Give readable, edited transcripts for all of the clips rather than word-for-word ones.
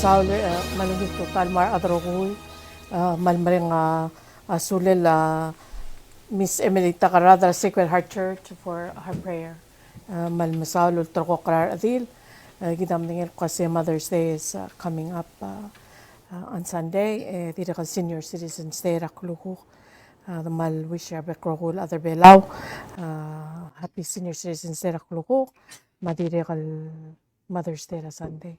Sauli malungit total mar adrogul malmaring sulil Miss Emily Takarada Sacred Heart Church for her prayer. Malmasaul troko karar adil. Gidamningil kasi Mother's Day is coming up on Sunday. Tira ka senior citizens day rakluhu. Mal wish ya bekrogul other belaw. Happy senior citizens day rakluhu. Madire kal Mother's Day na Sunday.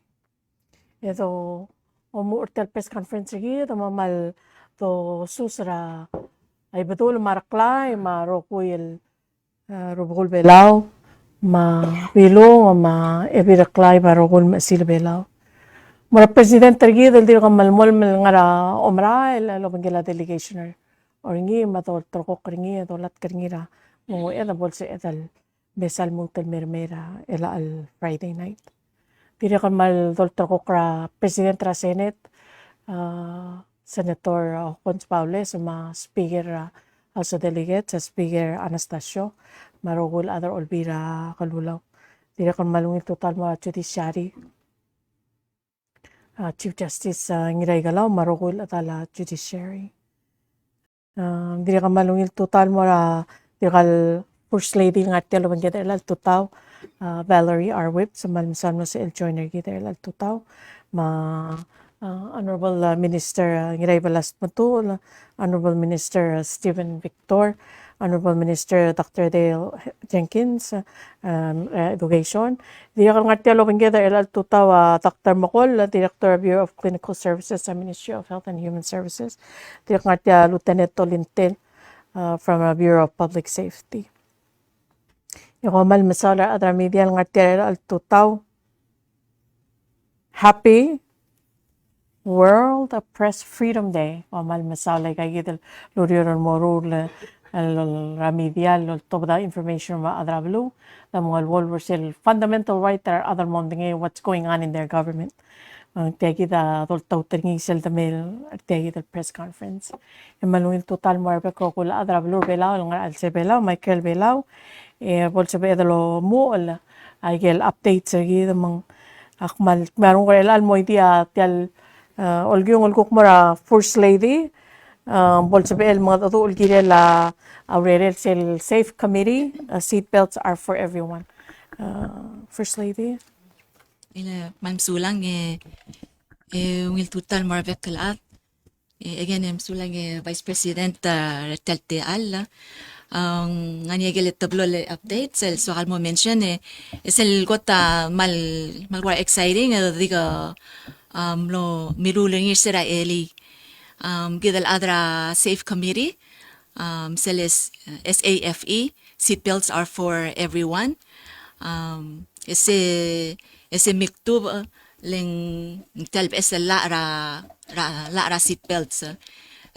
Ito umuurtal press conference lagi mamal to susra ay betul maraklay marokuyel rubul belaw ma pilo ma ebiraklay marokul masil belaw mara president lagi del dir kamal mol mel ngara omra el lobangela delegation or ngi matol trokok ringi dolat kringira mo eda bolse edal besal mutel mermera ela al Friday night. Tira kamal doltar ko kra President ra Senate, Senator Cons Paules, sama Speaker House of Delegates, Speaker Anastasio, marugul other olbira kalulaw. Tira kamal total mga judiciary, Chief Justice Ngiray Galaw, marugul atala judiciary. Tira kamal total mga tira First Lady ng Atel Banggit Elal Tutaw, Valerie R. Whip, sa Malmisan mo sa El Joiner Gita Elal Tutaw, Honorable Minister Ngiray Balas Matul, Honorable Minister Stephen Victor, Honorable Minister Dr. Dale Jenkins, Education. Di ka ng Atel Banggit Elal Tutaw, Dr. Makol, Director of Bureau of Clinical Services sa Ministry of Health and Human Services. Di ka ng Atel Lieutenant Tolintel from Bureau of Public Safety. Yung mal masala adra media ng artera al tutaw. Happy World Press Freedom Day. Mal masala kay gidel luriron morul media lol tobda information ma adra blue. The mga wolversel fundamental right there other monding what's going on in their government. Tegi da toltaw teringi sel da mail tegi da press conference. Emanuel total marbe kokula adra blue belaw ng alse belaw Michael belaw. Bolsa ba edalo mo ala ay gel update sa gid mang akmal meron ko elal mo idia tial olgyong olgok mara First Lady bolsa ba el mga to olgire la aurel sel safe committee seat belts are for everyone. First Lady ila mamsulang wil total marvek kalat again mamsulang Vice President Retelte alla ang nganyegel tablo le update sel so mo mention sel gota mal exciting diga lo miruling Israeli gidal adra safe committee seles SAFE seatbelts are for everyone ese miktub ling talb ese la seatbelts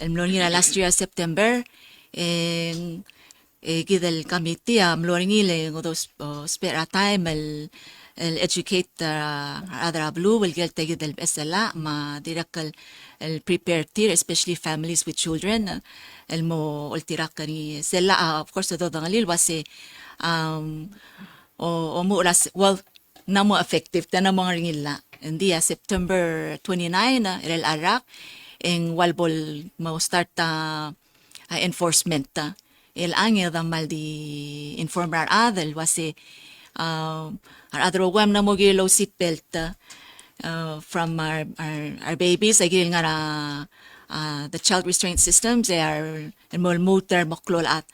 el last year September gidal committee mloringile ngodos spare time el educate adra blue will get gidal besala ma dirakal el prepare tier especially families with children el mo ultirakani sela of course do dangalil wase o mo ras well namo effective ta namo ringilla hindi September 29 el arak en walbol mo start enforcement el angel da mal di informar adel wase adrogam na mo gilo seatbelt from our babies agil nga the child restraint systems they are mol motor moklol at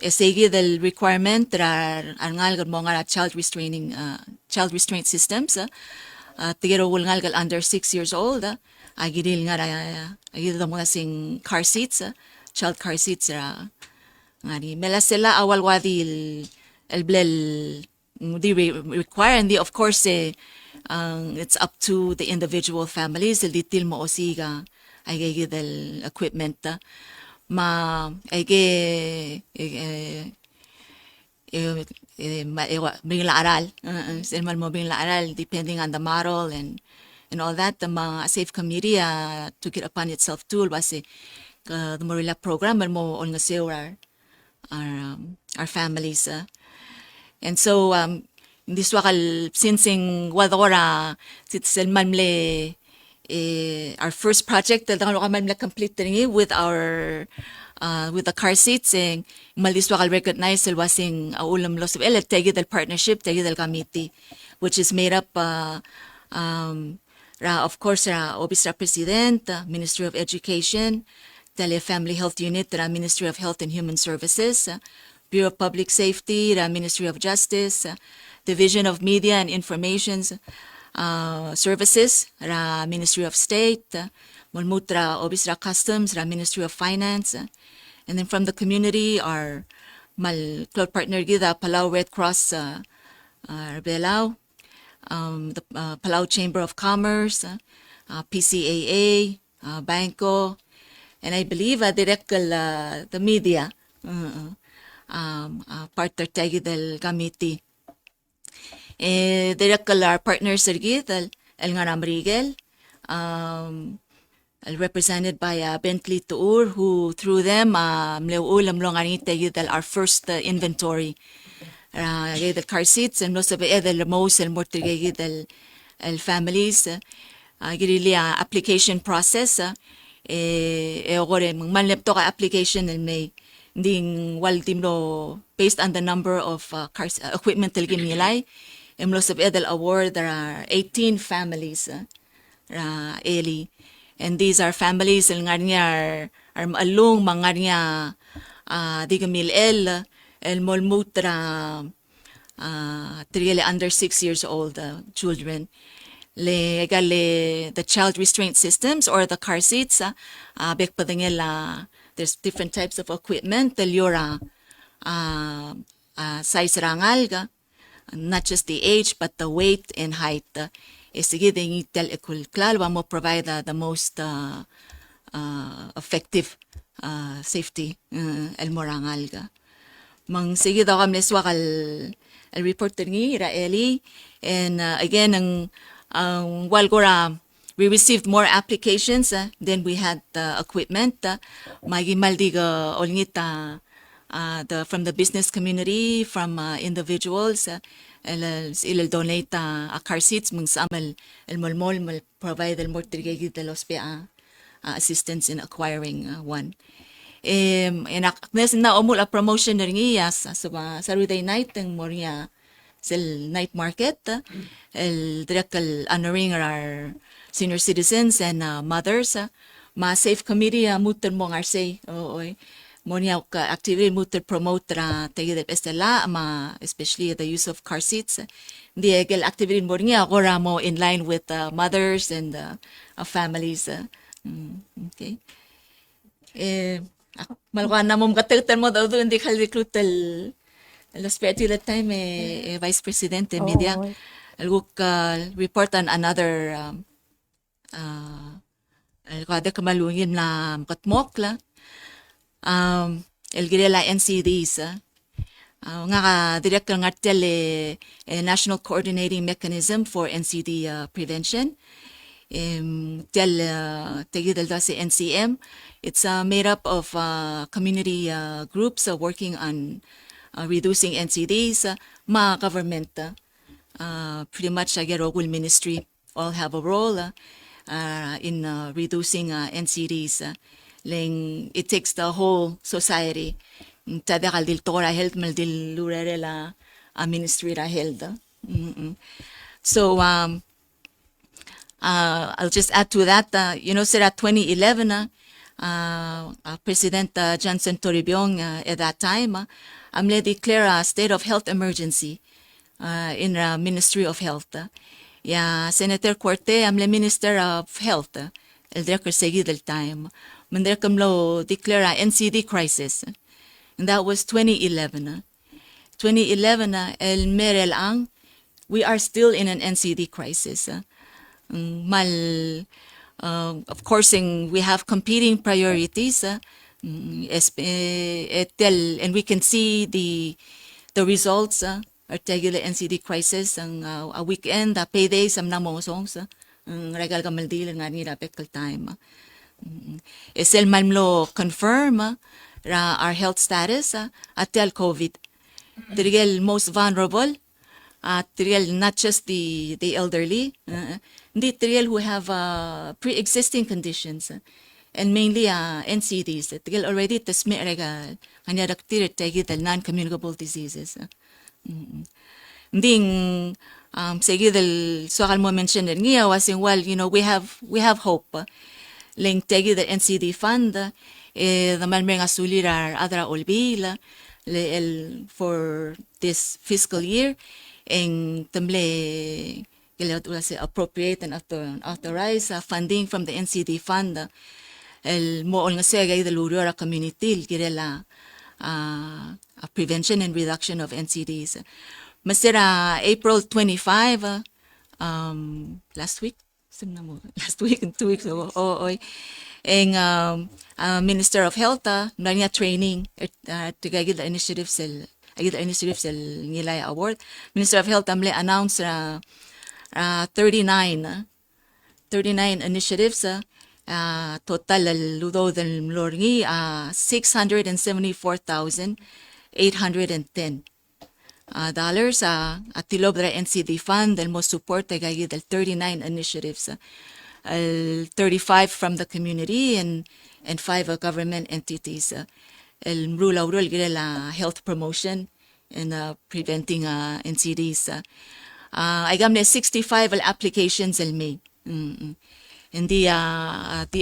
esegi del requirement ngal mo nga child restraint systems tigero wul ngal under 6 years old agil nga agil mo sing car seats child car seats ngani melasela awal wadi el blel di require and of course it's up to the individual families el ditil mo osiga ay del equipment ma ay bring la aral mal mo bring la aral depending on the model and all that the mga safe committee took it upon itself too base the Morilla program and mo on our families and so hindi swakal sinsing wadora sel malmle our first project that ako malmle complete ringi with the car seats and maldiswa kal recognize el wasing ulam los el tegi del partnership tegi del committee which is made up ra of course ra obis ra president Ministry of Education tele Family Health Unit ra Ministry of Health and Human Services Bureau of Public Safety ra Ministry of Justice Division of Media and Informations Services ra Ministry of State Mulmut ra obis ra Customs ra Ministry of Finance and then from the community our mal cloud partner gida Palau Red Cross Belao the Palau Chamber of Commerce PCAA Banco and I believe direct the media partner tagi del committee direct our partners sergit el ngaram Rigel represented by Bentley Tuur, who through them mleulam longanite yudal our first inventory the car seats and most of the most and more el families gili application process gore manlepto ka application and may ding waldimlo based on the number of cars equipment til gimilay most of the award there are 18 families eli and these are families el ngarnya are alung mangarnya digamil el molmutra trigele under 6 years old children the child restraint systems or the car seats bek padangela there's different types of equipment the yura size rangal not just the age but the weight and height sige ding tel ekul klal mo provide the most effective safety el morangal ga mang sige daw kam leswa kal el reporter ni Raeli and again ang walgora we received more applications then we had equipment magimaldiga olngita from the business community from individuals il donate a car seats mung samal el molmol mal provide el mortigegi de los PA assistance in acquiring one and aknes na omul a promotion ringi sa Saturday night ng moria sel night market el direkal honoring our senior citizens and mothers ma safe committee muter mo ngarsay oy monia ka activity muter promote ra tegi estela ma especially the use of car seats the egel activity monia agora mo in line with mothers and families okay malwa na mom katel mo daw hindi kal recruitel los peti that time vice president media algo report on another kada kamalungin na katmok la el girela NCDs nga ka director ng National Coordinating Mechanism for NCD Prevention tegidal da si NCM it's made up of community groups working on reducing NCDs ma government pretty much Gerogul Ministry all have a role in reducing NCDs it takes the whole society tadakal dil tora health mal dil lurerela ministry ra health so I'll just add to that sir 2011 President Johnson Toribio at that time amle declare a state of health emergency in the Ministry of Health Senator Corte amle Minister of Health el director segi del time Mandar kamlo declare a NCD crisis. And that was 2011. 2011, el merel ang, we are still in an NCD crisis. Of course, we have competing priorities. And we can see the results. Articular NCD crisis, a weekend, a payday, some namosongs. Regal kamaldil nga nila pekal time. Esel malmlo confirm our health status at tel COVID. Dirigel most vulnerable Trial, not just the elderly, hindi trial who have pre-existing conditions, and mainly NCDs. Trial already tasme rega kanya daktir tagi the non-communicable diseases. Hindi sige del so mo mention niya was in well, we have hope. Leng tagi the NCD fund, the malmeng asulirar adra olbila for this fiscal year, en temble appropriate and authorize funding from the NCD fund, el mool nga siya gay the Luriora community girela prevention and reduction of NCDs. Masira April 25, last week, last week and 2 weeks ago, ang Minister of Health na training tigagid the initiatives nilay award. Minister of Health amle announced 39 initiatives, total ludo del mlorngi $674,810 dollars at tilob the NCD fund del most support tigagid del 39 initiatives, 35 from the community and 5 government entities. El mrula urol girela health promotion and preventing NCDs. I got 65 applications in May. And the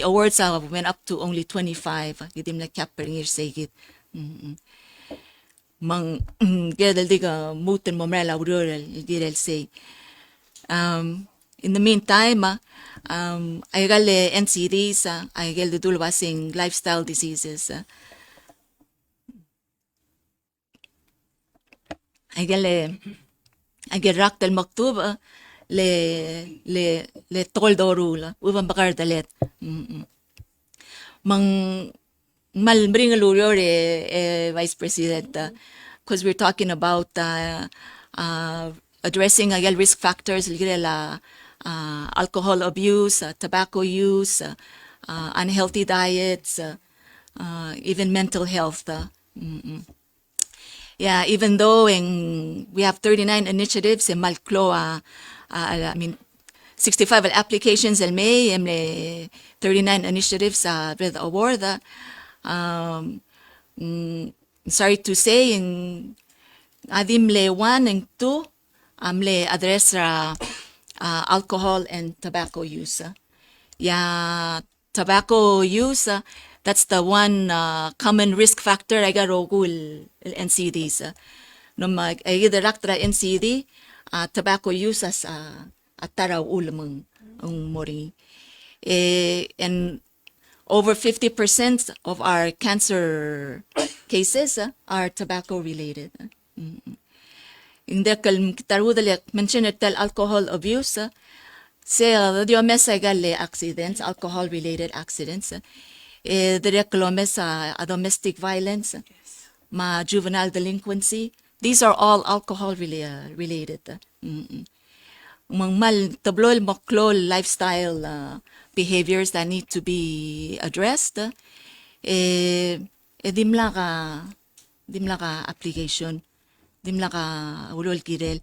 awards went up to only 25. Gidim na cap per year say mang girel diga muten momrela urol girel say. In the meantime, I got NCDs, I got the dulwasing lifestyle diseases. I get rakta المكتوب le toldorula uban bakar dalet mang malbring alurior Vice President, because we're talking about addressing risk factors alcohol abuse, tobacco use, unhealthy diets, even mental health. Yeah, even though we have 39 initiatives in Malclo, 65 applications in May, 39 initiatives with award. Sorry to say, in adim le 1 and 2, le address alcohol and tobacco use. Yeah, tobacco use, that's the one common risk factor I got rogul NCDs. No mag ay direktra NCD, tobacco use as ataraw ulamang ang mori. And over 50% of our cancer cases are tobacco related. Hindi kitaruda mention tel alcohol abuse, say dio mesa galle accidents, alcohol related accidents. Direct lomes domestic violence, ma juvenile delinquency. These are all alcohol related. Mal tablol maklol lifestyle behaviors that need to be addressed. Dimla ka application. Dimla ka urol kirel.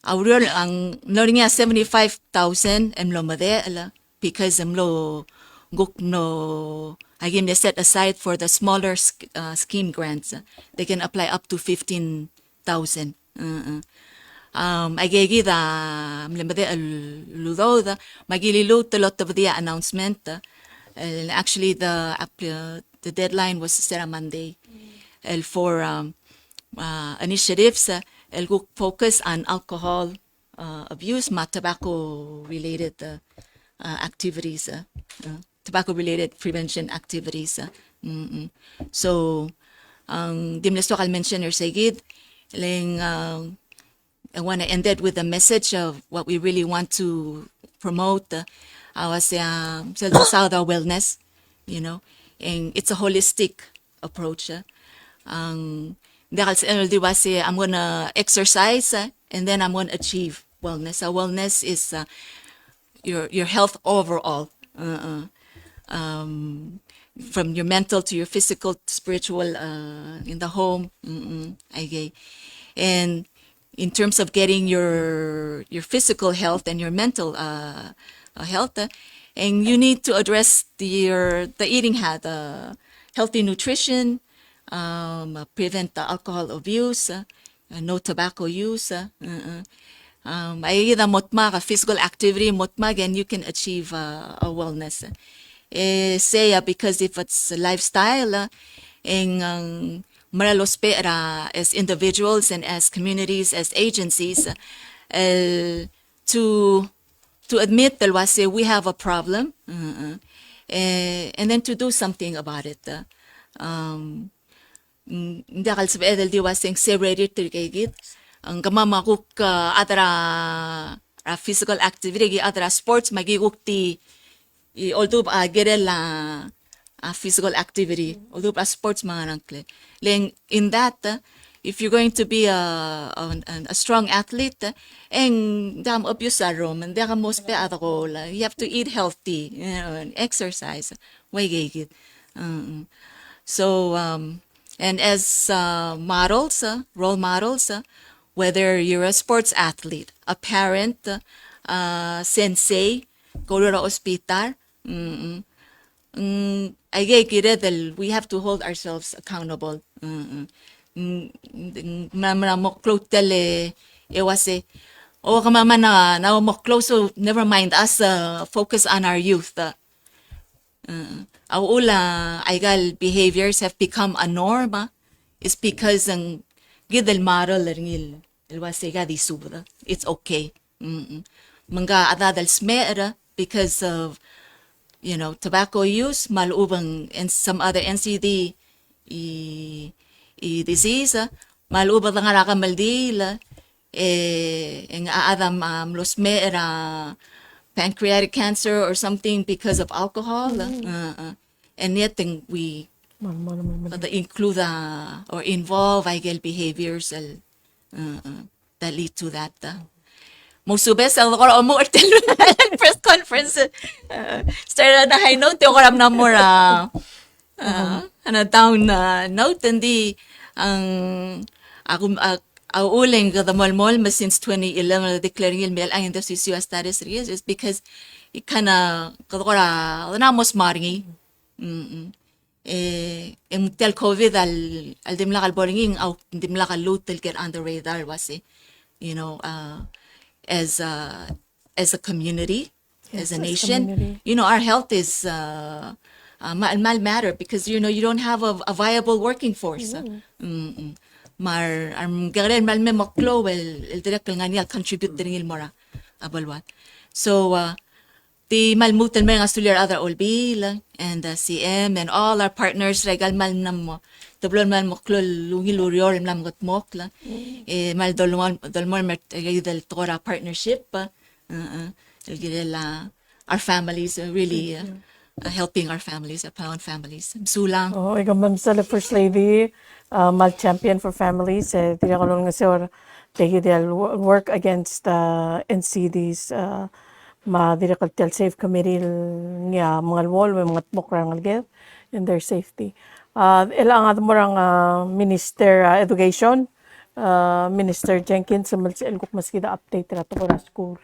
Urol ang learning 75,000 emlomade because emlo gukno agim they set aside for the smaller scheme grants. They can apply up to 15,000. Agegi da mlemade ludo da magililu lot of the announcement. Actually the deadline was set on Monday. For initiatives focus on alcohol abuse, tobacco related activities, tobacco related prevention activities. So dimlesto kal mention or segid I want to end it with a message of what we really want to promote. Was Salda wellness, and it's a holistic approach. I'm gonna exercise and then I'm gonna achieve wellness. Wellness is your health overall, from your mental to your physical, to spiritual, in the home. And in terms of getting your physical health and your mental health, and you need to address the eating habit, healthy nutrition, prevent the alcohol abuse, no tobacco use. Ay the motma physical activity motma, and you can achieve a wellness. Say because if it's a lifestyle, ang maralos pera as individuals and as communities, as agencies, to admit that we have a problem, and then to do something about it. Hindi kal sabi edel di waseng separated terkegit ang kamamakuk atara physical activity atara sports magigukti although gerela physical activity although sports mga nangkle leng in that if you're going to be a strong athlete and dam abuse arom and dam most pe atako you have to eat healthy, you know, and exercise way gigit. So and as models, role models, whether you're a sports athlete, a parent, sensei, go to the hospital, we have to hold ourselves accountable. O kamama na mo close, so never mind us, focus on our youth. Our igal behaviors have become a norm is because ang gidel model ringil ilwasiga di subra. It's okay. Mga adadal smera because of tobacco use, malubang and some other NCD disease, malubang nga rakamaldila ang aadam los mera pancreatic cancer or something because of alcohol. And yet we include or involve IGL behaviors that lead to that. Musubes ang ko mo press conference start na high note ko ram na more down note hindi ang ako uling the mall since 2011 declaring il mel ang industry status is because ikana kadora na mos maringi tel covid al dimla kal boringing au dimla kal lutel get on the radar was as a community, as a nation, our health is mal matter because you don't have a viable working force. Mar garen mal me maklo el direct nga niya contribute din il mora abalwat. So the malmutan mga studyar other olbil and CM and all our partners regal mal nam Tablon mal moklo lungi lurior imlam got mokla mal dolmon met del tora partnership our families really helping our families, our Palawan families. Sulang. Oh, ikaw ma'am sa First Lady, mal champion for families. Tira ko lang nga siya work against NCDs. Dira ko tel safe committee nga mga wall, mga tmokrang algel in their safety. Ilang mo rang Minister Education, Minister Jenkins, sa malsielgok maskida update rato ko na school.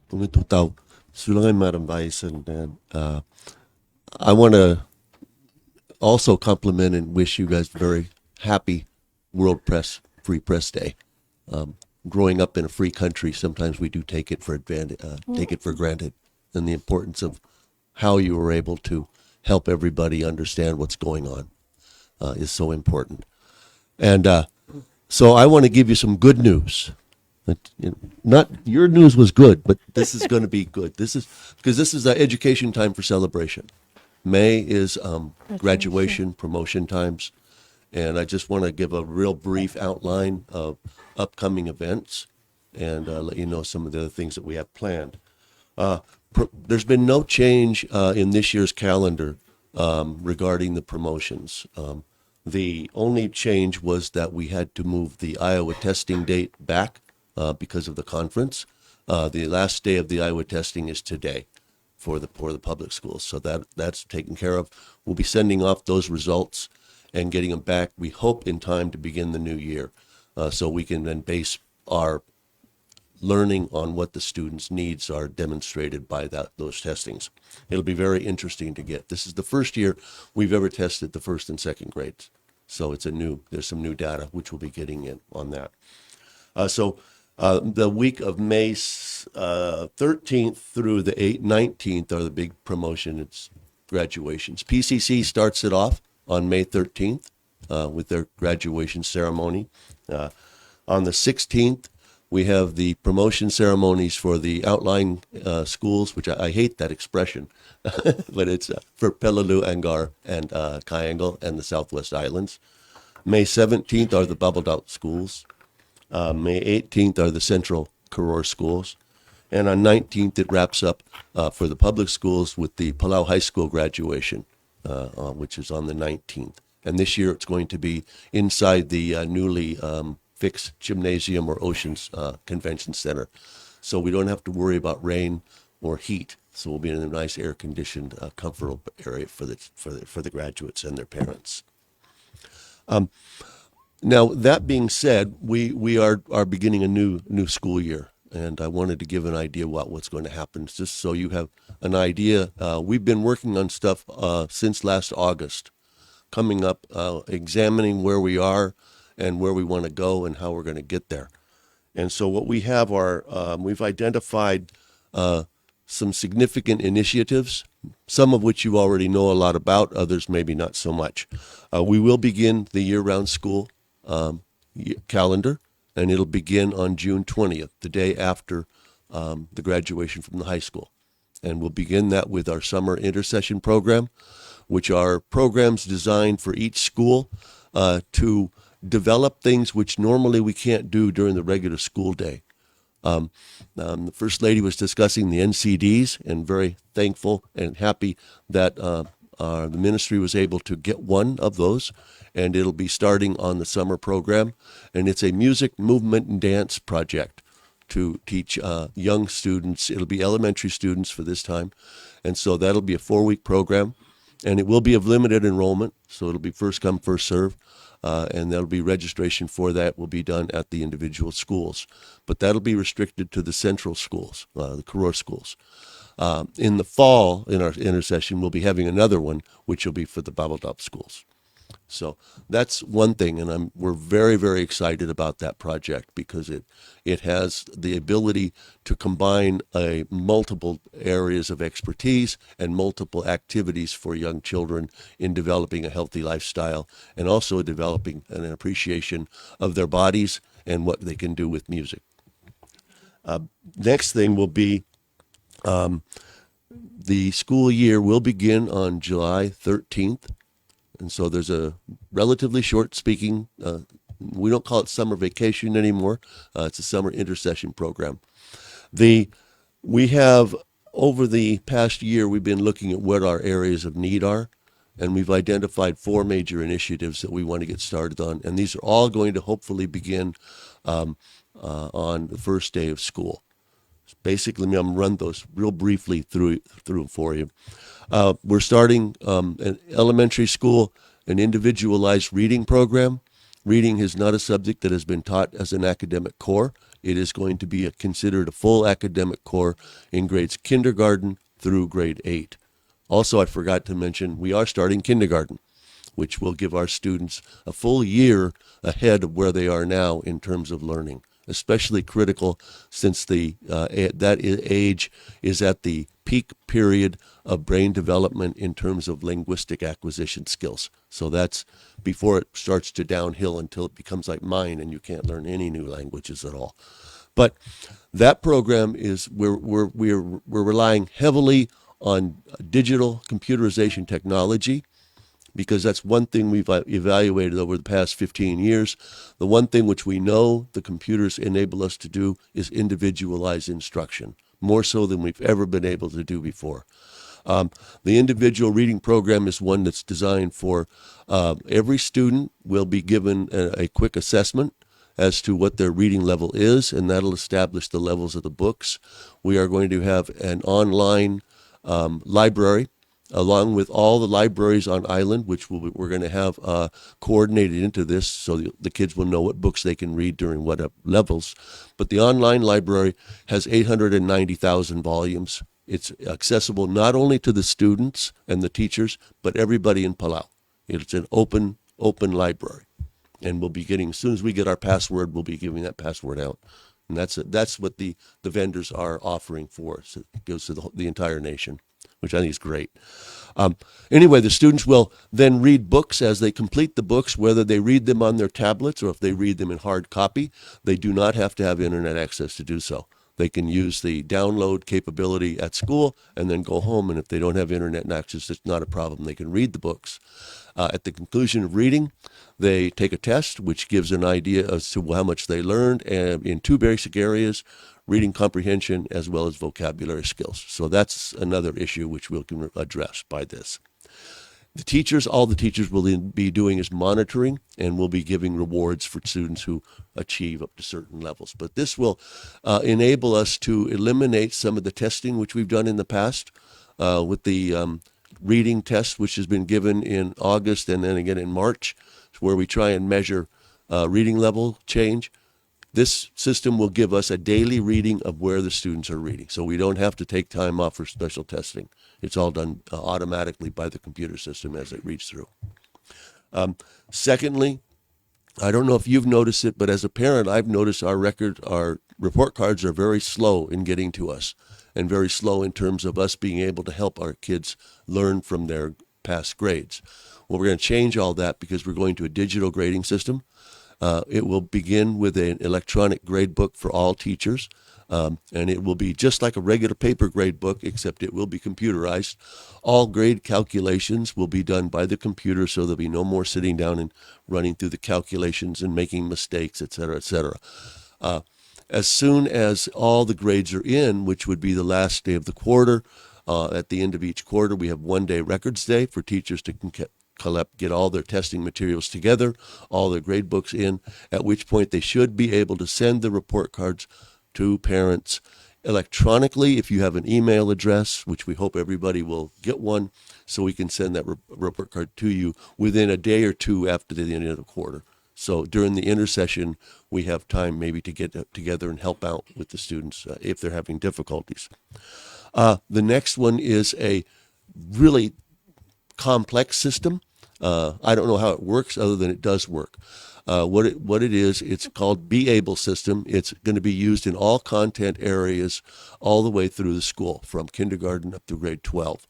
Pumitutaw. Sulangay, Madam Vice, and I want to also compliment and wish you guys very happy World Free Press Day. Growing up in a free country, sometimes we do take it for granted, and the importance of how you were able to help everybody understand what's going on is so important. And so I want to give you some good news. Not your news was good, but this is going to be good. This is because this is education time for celebration. May is graduation, promotion times, and I just want to give a real brief outline of upcoming events and let you know some of the other things that we have planned. There's been no change in this year's calendar regarding the promotions. The only change was that we had to move the Iowa testing date back because of the conference. The last day of the Iowa testing is today for the public schools, so that's taken care of. We'll be sending off those results, and getting them back, we hope, in time to begin the new year. So we can then base our learning on what the students' needs are demonstrated by those testings. It'll be very interesting to get. This is the first year we've ever tested the first and second grades. So there's some new data which we'll be getting in on that. The week of May 13th through the 19th are the big promotion. It's graduations. PCC starts it off on May 13th with their graduation ceremony. On the 16th, we have the promotion ceremonies for the outlying schools, which I hate that expression, but it's for Peleliu, Angar, and Kayangal and the Southwest Islands. May 17th are the bubbled out schools. May 18th are the Central Karor schools. And on 19th, it wraps up for the public schools with the Palau High School graduation, which is on the 19th. And this year, it's going to be inside the newly fixed gymnasium or Oceans Convention Center. So we don't have to worry about rain or heat. So we'll be in a nice air-conditioned, comfortable area for the graduates and their parents. Now, that being said, we are beginning a new school year, and I wanted to give an idea about what's going to happen, just so you have an idea. We've been working on stuff since last August, coming up, examining where we are and where we want to go and how we're going to get there. And so what we have are, we've identified some significant initiatives, some of which you already know a lot about, others maybe not so much. We will begin the year-round school calendar, and it'll begin on June 20th, the day after the graduation from the high school. And we'll begin that with our summer intercession program, which are programs designed for each school to develop things which normally we can't do during the regular school day. The First Lady was discussing the NCDs, and very thankful and happy that the ministry was able to get one of those, and it'll be starting on the summer program. And it's a music, movement, and dance project to teach young students. It'll be elementary students for this time, and so that'll be a 4-week program, and it will be of limited enrollment, so it'll be first come, first serve. And there'll be registration for that will be done at the individual schools. But that'll be restricted to the central schools, the Karor schools. In the fall, in our intercession, we'll be having another one, which will be for the Babaldop schools. So that's one thing, and we're very, very excited about that project because it has the ability to combine multiple areas of expertise and multiple activities for young children in developing a healthy lifestyle and also developing an appreciation of their bodies and what they can do with music. Next thing will be the school year will begin on July 13th. And so there's a relatively short speaking, we don't call it summer vacation anymore. It's a summer intercession program. We have, over the past year, we've been looking at what our areas of need are, and we've identified 4 major initiatives that we want to get started on. And these are all going to hopefully begin on the first day of school. Basically, I'm going to run those real briefly through for you. We're starting an elementary school, an individualized reading program. Reading is not a subject that has been taught as an academic core. It is going to be considered a full academic core in grades kindergarten through grade 8. Also, I forgot to mention, we are starting kindergarten, which will give our students a full year ahead of where they are now in terms of learning. Especially critical since that age is at the peak period of brain development in terms of linguistic acquisition skills. So that's before it starts to downhill until it becomes like mine and you can't learn any new languages at all. But that program is we're relying heavily on digital computerization technology, because that's one thing we've evaluated over the past 15 years. The one thing which we know the computers enable us to do is individualize instruction, more so than we've ever been able to do before. The individual reading program is one that's designed for every student will be given a quick assessment as to what their reading level is, and that'll establish the levels of the books. We are going to have an online library along with all the libraries on island, which we're going to have coordinated into this so the kids will know what books they can read during what levels. But the online library has 890,000 volumes. It's accessible not only to the students and the teachers, but everybody in Palau. It's an open library. And we'll be getting, as soon as we get our password, we'll be giving that password out. And that's what the vendors are offering for us. It goes to the entire nation, which I think is great. Anyway, the students will then read books as they complete the books, whether they read them on their tablets or if they read them in hard copy. They do not have to have internet access to do so. They can use the download capability at school and then go home. And if they don't have internet access, it's not a problem. They can read the books. At the conclusion of reading, they take a test, which gives an idea as to how much they learned in two basic areas, reading comprehension as well as vocabulary skills. So that's another issue which we'll address by this. All the teachers will be doing is monitoring, and will be giving rewards for students who achieve up to certain levels. But this will enable us to eliminate some of the testing which we've done in the past with the reading test, which has been given in August and then again in March, where we try and measure reading level change. This system will give us a daily reading of where the students are reading, so we don't have to take time off for special testing. It's all done automatically by the computer system as it reads through. Secondly, I don't know if you've noticed it, but as a parent, I've noticed our report cards are very slow in getting to us, and very slow in terms of us being able to help our kids learn from their past grades. Well, we're going to change all that because we're going to a digital grading system. It will begin with an electronic grade book for all teachers, and it will be just like a regular paper grade book, except it will be computerized. All grade calculations will be done by the computer, so there'll be no more sitting down and running through the calculations and making mistakes, et cetera, et cetera. As soon as all the grades are in, which would be the last day of the quarter, at the end of each quarter, we have 1 day records day for teachers to get all their testing materials together, all their grade books in, at which point they should be able to send the report cards to parents electronically if you have an email address, which we hope everybody will get one, so we can send that report card to you within a day or two after the end of the quarter. So during the intersession, we have time maybe to get together and help out with the students if they're having difficulties. The next one is a really complex system. I don't know how it works other than it does work. What it is, it's called Be Able system. It's going to be used in all content areas all the way through the school, from kindergarten up to grade 12.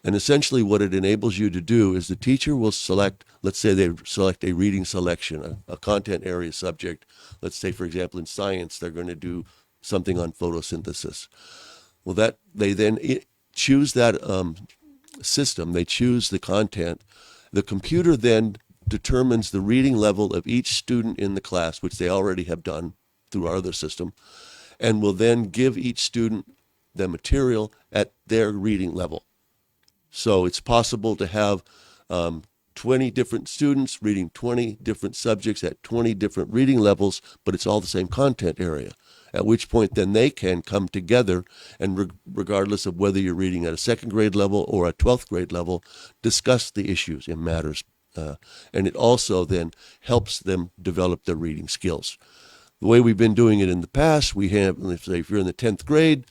And essentially what it enables you to do is the teacher will select, let's say they select a reading selection, a content area subject. Let's say, for example, in science, they're going to do something on photosynthesis. Well, they then choose that system, they choose the content. The computer then determines the reading level of each student in the class, which they already have done through our other system, and will then give each student the material at their reading level. So it's possible to have 20 different students reading 20 different subjects at 20 different reading levels, but it's all the same content area, at which point then they can come together and regardless of whether you're reading at a second grade level or a 12th grade level, discuss the issues and matters. And it also then helps them develop their reading skills. The way we've been doing it in the past, we have, let's say if you're in the 10th grade,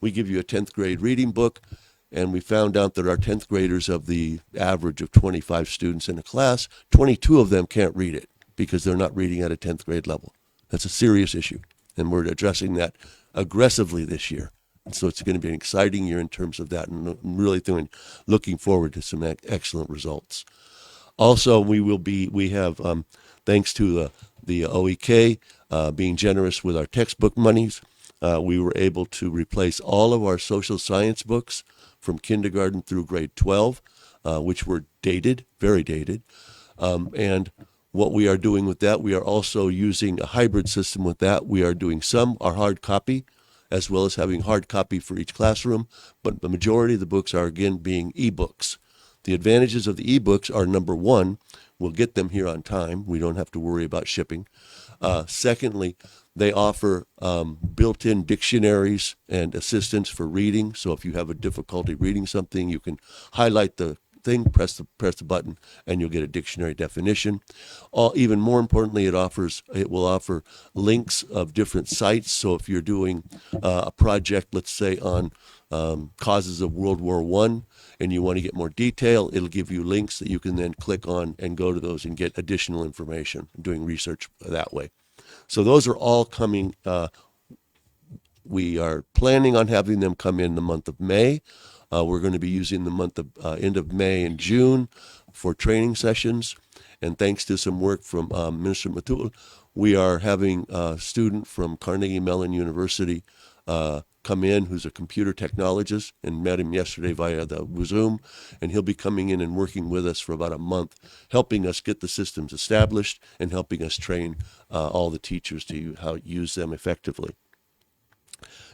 we give you a 10th grade reading book, and we found out that our 10th graders, of the average of 25 students in a class, 22 of them can't read it because they're not reading at a 10th grade level. That's a serious issue, and we're addressing that aggressively this year. And so it's going to be an exciting year in terms of that, and really looking forward to some excellent results. Also, we have, thanks to the OEK being generous with our textbook monies, we were able to replace all of our social science books from kindergarten through grade 12, which were dated, very dated. And what we are doing with that, we are also using a hybrid system with that. We are doing some are hard copy, as well as having hard copy for each classroom, but the majority of the books are, again, being ebooks. The advantages of the ebooks are, number one, we'll get them here on time. We don't have to worry about shipping. Secondly, They offer built-in dictionaries and assistance for reading. So if you have a difficulty reading something, you can highlight the thing, press the button, and you'll get a dictionary definition. Even more importantly, it will offer links of different sites. So if you're doing a project, let's say on causes of World War I, and you want to get more detail, it'll give you links that you can then click on and go to those and get additional information, doing research that way. So those are all coming. We are planning on having them come in the month of May. We're going to be using the month of end of May and June for training sessions. And thanks to some work from Minister Matul, we are having a student from Carnegie Mellon University come in who's a computer technologist, and met him yesterday via the Zoom, and he'll be coming in and working with us for about a month, helping us get the systems established and helping us train all the teachers to how to use them effectively.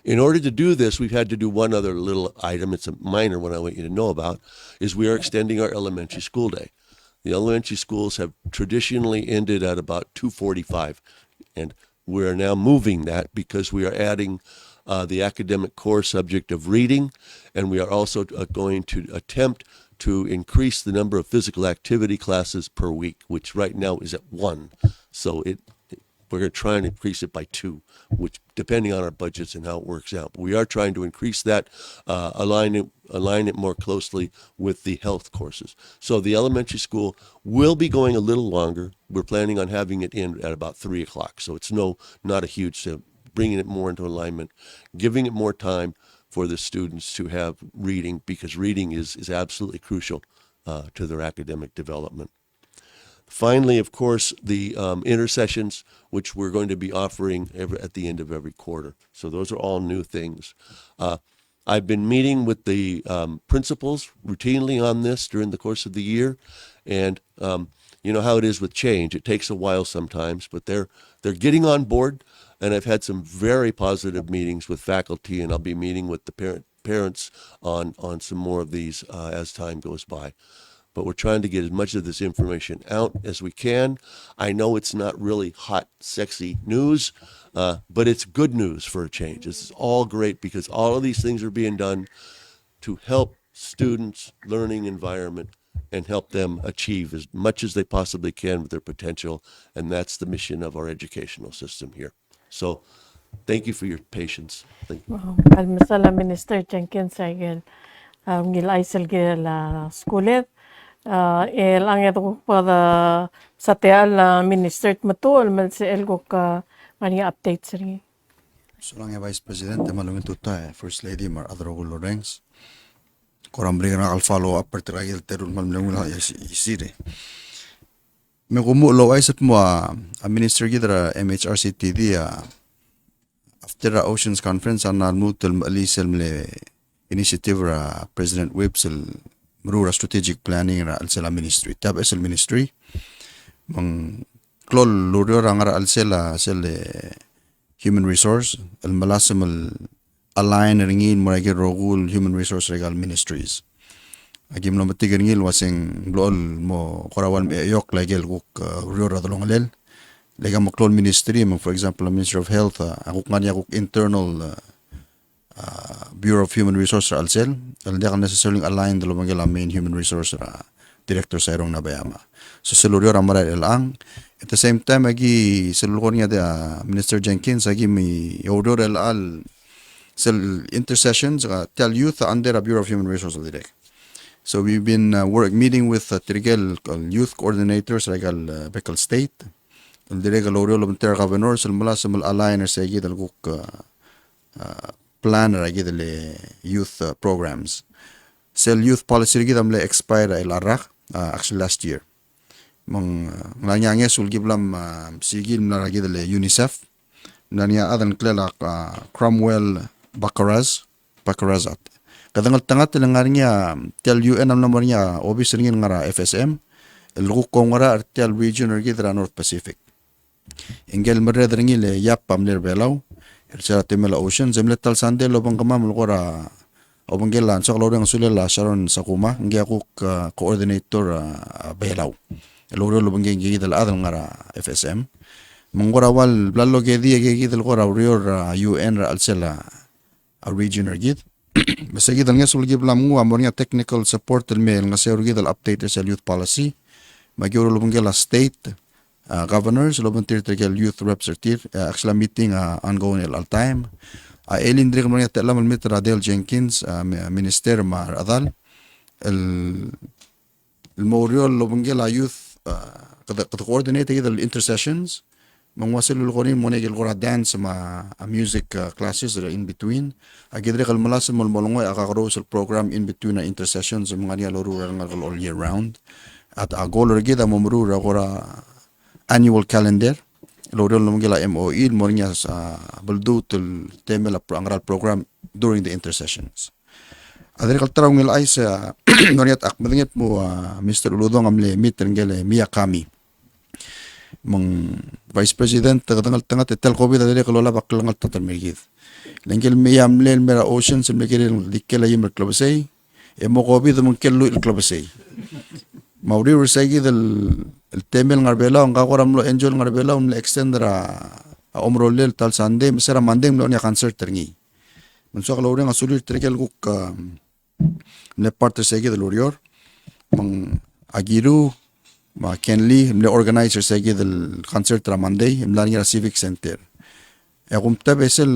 In order to do this, we've had to do one other little item. It's a minor one I want you to know about, is we are extending our elementary school day. The elementary schools have traditionally ended at about 2:45, and we're now moving that because we are adding the academic core subject of reading, and we are also going to attempt to increase the number of physical activity classes per week, which right now is at 1. So we're going to try and increase it by 2, which depending on our budgets and how it works out. But we are trying to increase that, align it more closely with the health courses. So the elementary school will be going a little longer. We're planning on having it in at about 3 o'clock. So it's not a huge, bringing it more into alignment, giving it more time for the students to have reading, because reading is absolutely crucial to their academic development. Finally, of course, the intersessions, which we're going to be offering at the end of every quarter. So those are all new things. I've been meeting with the principals routinely on this during the course of the year, and you know how it is with change. It takes a while sometimes, but they're getting on board. And I've had some very positive meetings with faculty, and I'll be meeting with the parents on some more of these as time goes by. But we're trying to get as much of this information out as we can. I know it's not really hot, sexy news, but it's good news for a change. This is all great because all of these things are being done to help students' learning environment and help them achieve as much as they possibly can with their potential. And that's the mission of our educational system here. So thank you for your patience. Thank you. Almasala Minister Jenkins agel ngil aisel gel skulet el anget ko pada sateal Minister Matul mal se el ko ka mani updates ri. Solange Vice President malungin tuta First Lady Mar Adrogo Lorenz. Korambring na follow up pertiragil terun malungin la isire. Me kumu lo aisat mo a minister gidra MHRCTD after the Oceans Conference an mutul alisel mle initiative ra President Wipsel mrura strategic planning ra alsela ministry tab esel ministry mang klol lurio ra alsela sel human resource al malasam al align ringin moragir rogul human resource regal ministries agim no matigir ngil wasing blol mo korawal me yok lagel guk rio radolongalel lega mo klon ministry mo for example Minister of Health akuk ngani akuk internal Bureau of Human Resources alsel hindi ka necessarily align dalo magela main human resource director sa irong nabayama so selurio ramara elang at the same time agi selulor niya Minister Jenkins agi mi order al sel intercessions tell youth under a Bureau of Human Resources direct. So we've been meeting with Trigel youth coordinators regal Becal State. El direga L'Oreal Volunteer Governor sul mula sa aligner sa gid al guk plan ra gid le youth programs. Sel youth policy gid amle expire el arak actually last year. Mang nganyange sul giblam sigil na gid le UNICEF. Nanya adan klela Cromwell Bakarazat. Kadangal tangat lang niya tel UN am namor niya obis ringin ngara FSM el guk ngara artel region gidra North Pacific. Engel mered ringil yap pamler belaw el temela ocean zemlet tal sande lobang kamam lora obanggelan sa lorang sulela Sharon Sakuma ngi akuk coordinator belaw el lobang ngi dal adal ngara FSM Manggorawal blalo gedi del gora urior UN ra alsela a region gid. Basta gid nga sulgi blam ngu amor nga technical support el mail nga seur gid al update sa youth policy. Magyuro lubong la state governors lubong tir youth reps actually meeting ongoing all time. Elin diri mo nga telam al mitra Del Jenkins minister ma adal el moriol lubong la youth kada coordinate gid al intercessions. Mangwasil ulgonin mo negil gora dance music classes in between. Agidre kal malas mo molongoy akakaro sa program in between intercessions mga niya loro all year round. At goal gid amomru gora annual calendar. Loro lo mangila MOE mo niya sa baldu tul temel angral program during the intercessions. Adre kal taraw ngil ay sa noriat ak madingit mo Mr. Uludong amle meet ngele Miyakami. Mang Vice President tangal tel COVID adere kalola baklangal tatarmigid. Lengkel miyam len mera ocean sim lekere dikela yim klobsay mo COVID mong kello il klobsay. Mauri ursagi el temel ngarbela ang kakoram lo enjoy ngarbela le extend ra omrolel tal Sunday mesera mandem lo nya concert terni. Munso kalore nga sulir trekel guk le parte segi del urior mang agiru ma Kenley mle organizer sa del concert ra Monday mlani ra Civic Center. Kumta besel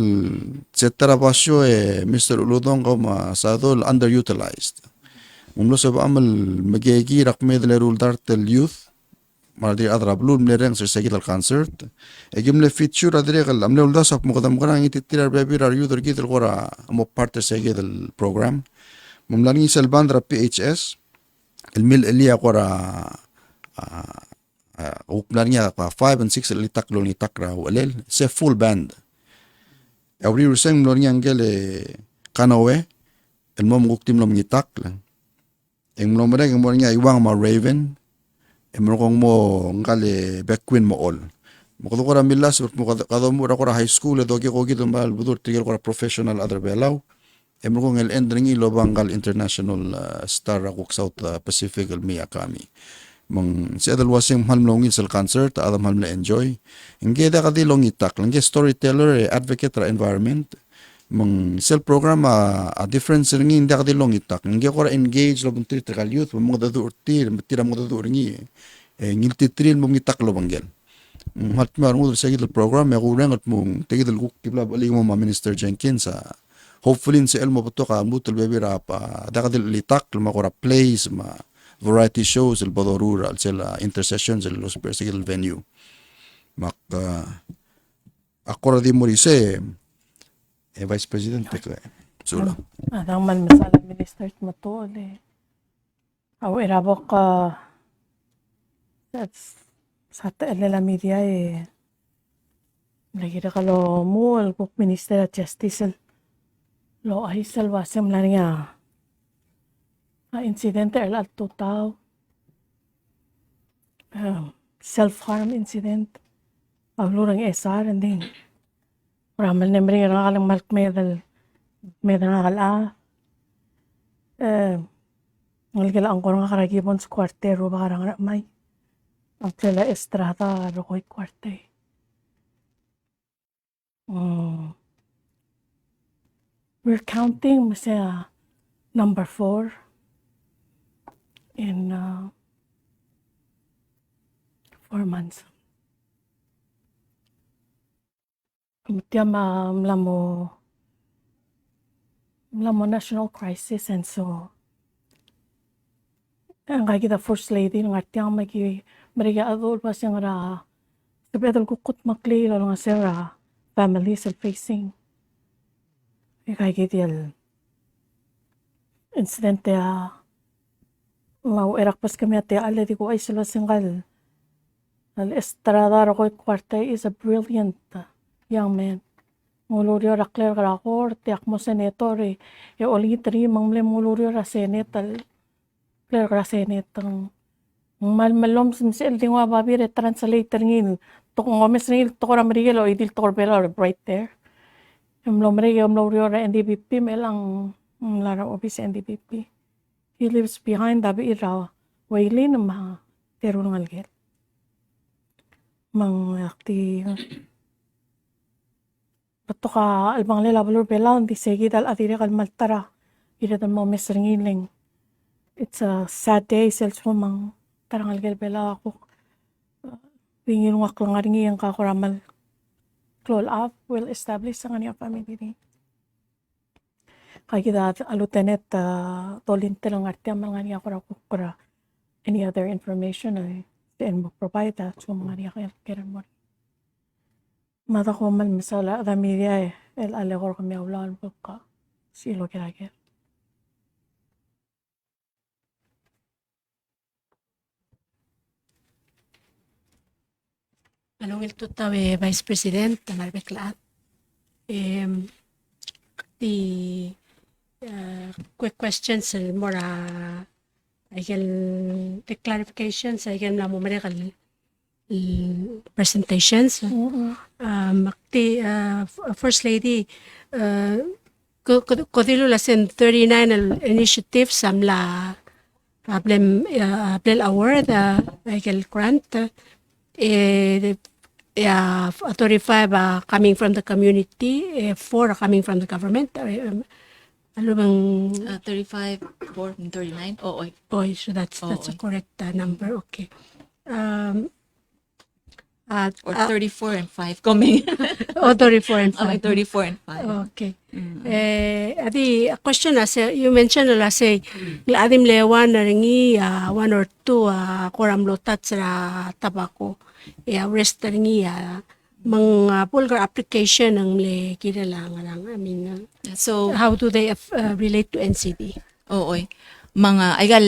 setara basyo Mr. Uludong ko masado underutilized. Umlo sa amal magegi rakme del rule dartel youth maradi adra blue mle reng sa del concert. Gimle feature adre kal amle ulda sa mo kadam karang ititirar baby ra youth gid gora mo parte sa del program. Mumlani sel bandra PHS el mil elia gora uplan niya pa 5 and 6 litak lo ni takra walel se full band every ruseng lo niya ngele kanawe el mom guktim lo ngitak lang eng lo mare eng mo niya iwang ma Raven emro kong mo ngale Beckwin mo all mo ko ra milas mo kado mo ra high school do ko gid mal budur tigel ko professional other belaw emro kong el endring ilo bangal international star ako South Pacific el Miyakami mang si adal wasing mahal longin sa concert adam mahal na enjoy inge da kadi long itak lang storyteller advocate ra environment mang sel program a difference ringin da kadi long itak inge ko engage lo buntir tra youth mo da durtir tira mo da duringi ngil titril mo ngitak lo banggel mat mar mo sa gid program ya ko rengat mo tigid ko kibla bali mo ma Minister Jenkins hopefully sa elmo buto ka mutul baby rap da kadi litak mo ko ra plays ma variety shows el bodorura el intercessions el los persigil venue mak akora di morise Vice President ko sula Adang man masala minister matol aw irabok sa la media lagi da kalo mo el book minister at justice lo ay salwasem la niya incidente el alto tao self-harm incident ablurang SR and then ramal nemring rangalang malk medal nakala ngalgala ang korang karagibon sa kwartero bakarang ramay ang tela estrada rokoy kwarte we're counting masaya number 4 in 4 months. Mlamo national crisis and so ang kita first lady ng artiyang mariga adol pa siyang ra kapedal kukut makli lo nga sira families are facing kita incidente mau erak pas kami ate ala di ko ay sila singal al estrada rokoy kwarte is a brilliant young man mulurio rakler rakor tiak mo senator oli tri mangle mulurio ra senator kler ra senator malmalom simsel dingwa babi re translator ngil to ngomes ngil to ra merigelo idil to bela right there mlurio ra NDPP melang lara office NDPP. He lives behind dabi iraw wailin ma terungal gel mang akti bato ka albang lela balur belaw di segi dal atire kal maltara ira dan mo mesringiling. It's a sad day sels mo mang tarangal gel bela ako pingin ngak lang ringi yang kakuramal clol up will establish sa kanya family ni. Kaya kita alutenet tolin telang arti ang mga niya kura any other information ay then mo provide that so mga niya kaya mo. Mata ko mal misala media el alegor kami ulan pagka silo kira. Manungil tutaw Vice President Marbeklat. The quick questions more I can the clarifications I can na mo medical presentations. First Lady kodilo lasen 39 initiatives samla problem award I can grant 35 coming from the community, 4 coming from the government. Ano bang 35, 4, and 39? Oo. boy, so that's a correct number. Okay. Or 34 and 5 coming. 34 and 5. 34 and 5. Okay. Adi a question as you mentioned say adim lewan na ringi 1 or 2 koram lotat sa tabako. Rest na ringi mga pulgar application ng le kinalangan lang. I mean, So, how do they relate to NCD? oo. Mga aigal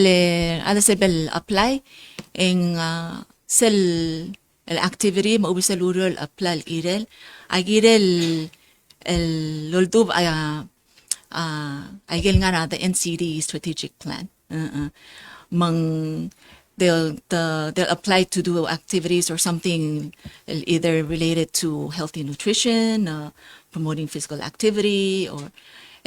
ada sebel apply en sel el activity maubis sa lural apply irel agirel el loldub aigel nga na the NCD strategic plan. Mang they'll apply to do activities or something either related to healthy nutrition, promoting physical activity,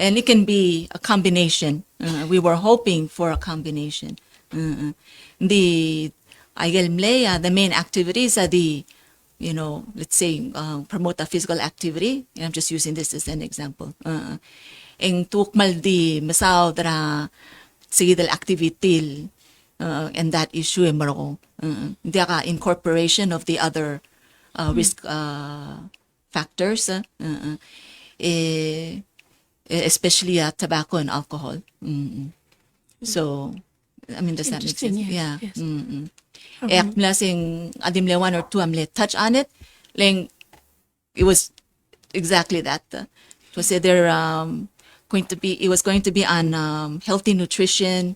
and it can be a combination. We were hoping for a combination. The main activities are let's say promote a physical activity. I'm just using this as an example. En tukmal di masaw dara sige activity and that issue maroko. Hindi ka incorporation of the other risk factors, especially tobacco and alcohol. So, I mean, does that make sense? Interesting, Yeah. yes. Lasing adim le 1 or 2 amle touch on it. Like, it was exactly that. It was either it was going to be on healthy nutrition.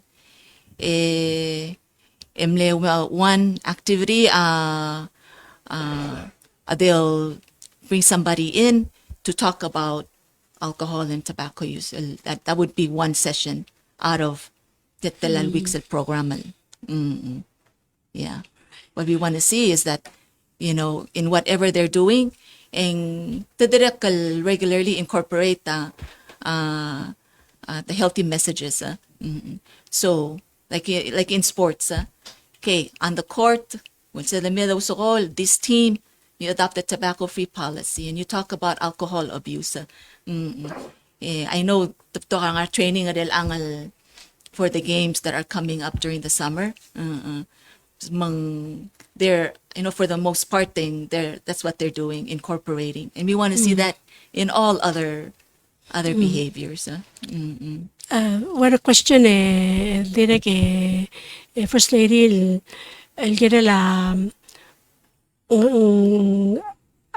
One activity, they'll bring somebody in to talk about alcohol and tobacco use. That would be one session out of the Telal Weeks program. Yeah. What we want to see is that, in whatever they're doing, and regularly incorporate the healthy messages. So, like in sports, okay, on the court, when sa middle school, this team, you adopt a tobacco-free policy and you talk about alcohol abuse. I know the ang training adel angal for the games that are coming up during the summer. They're, for the most part, that's what they're doing, incorporating, and we want to see that in all other behaviors. What a question direct First Lady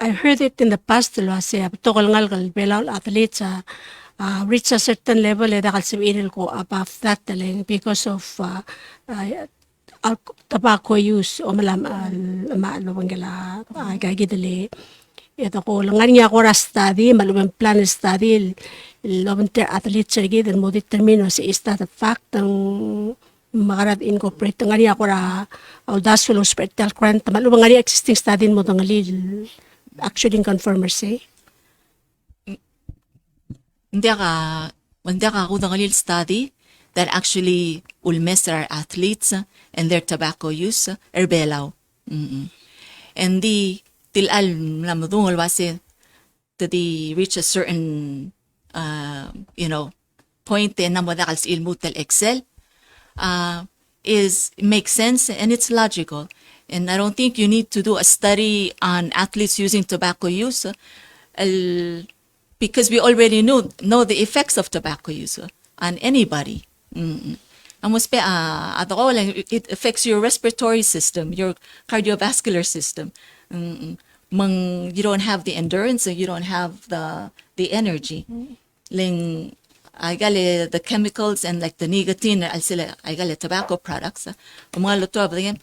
I heard it in the past say tokol ngal belal athletes reach a certain level dakal sabihin ko above that because of tobacco use o maano bangala gagidali ito ko langan niya ko study malumang plan study long-term athletes sige dan mo determine si is that a fact ang makarad incorporate nga niya ko audacious hospital current malumang nga existing study mo dang actually confirm say Hindi ka ako dangalil study that actually ulmes our athletes and their tobacco use erbelaw. and di tilal namdungol wase to reach a certain point na mo dakal sa ilmu tel excel is makes sense and it's logical. And I don't think you need to do a study on athletes using tobacco use because we already know the effects of tobacco use on anybody. Amos pe ato ko lang it affects your respiratory system, your cardiovascular system. You don't have the endurance, you don't have the energy. Ling I gale the chemicals and like the nicotine I gale tobacco products. Mga luto ba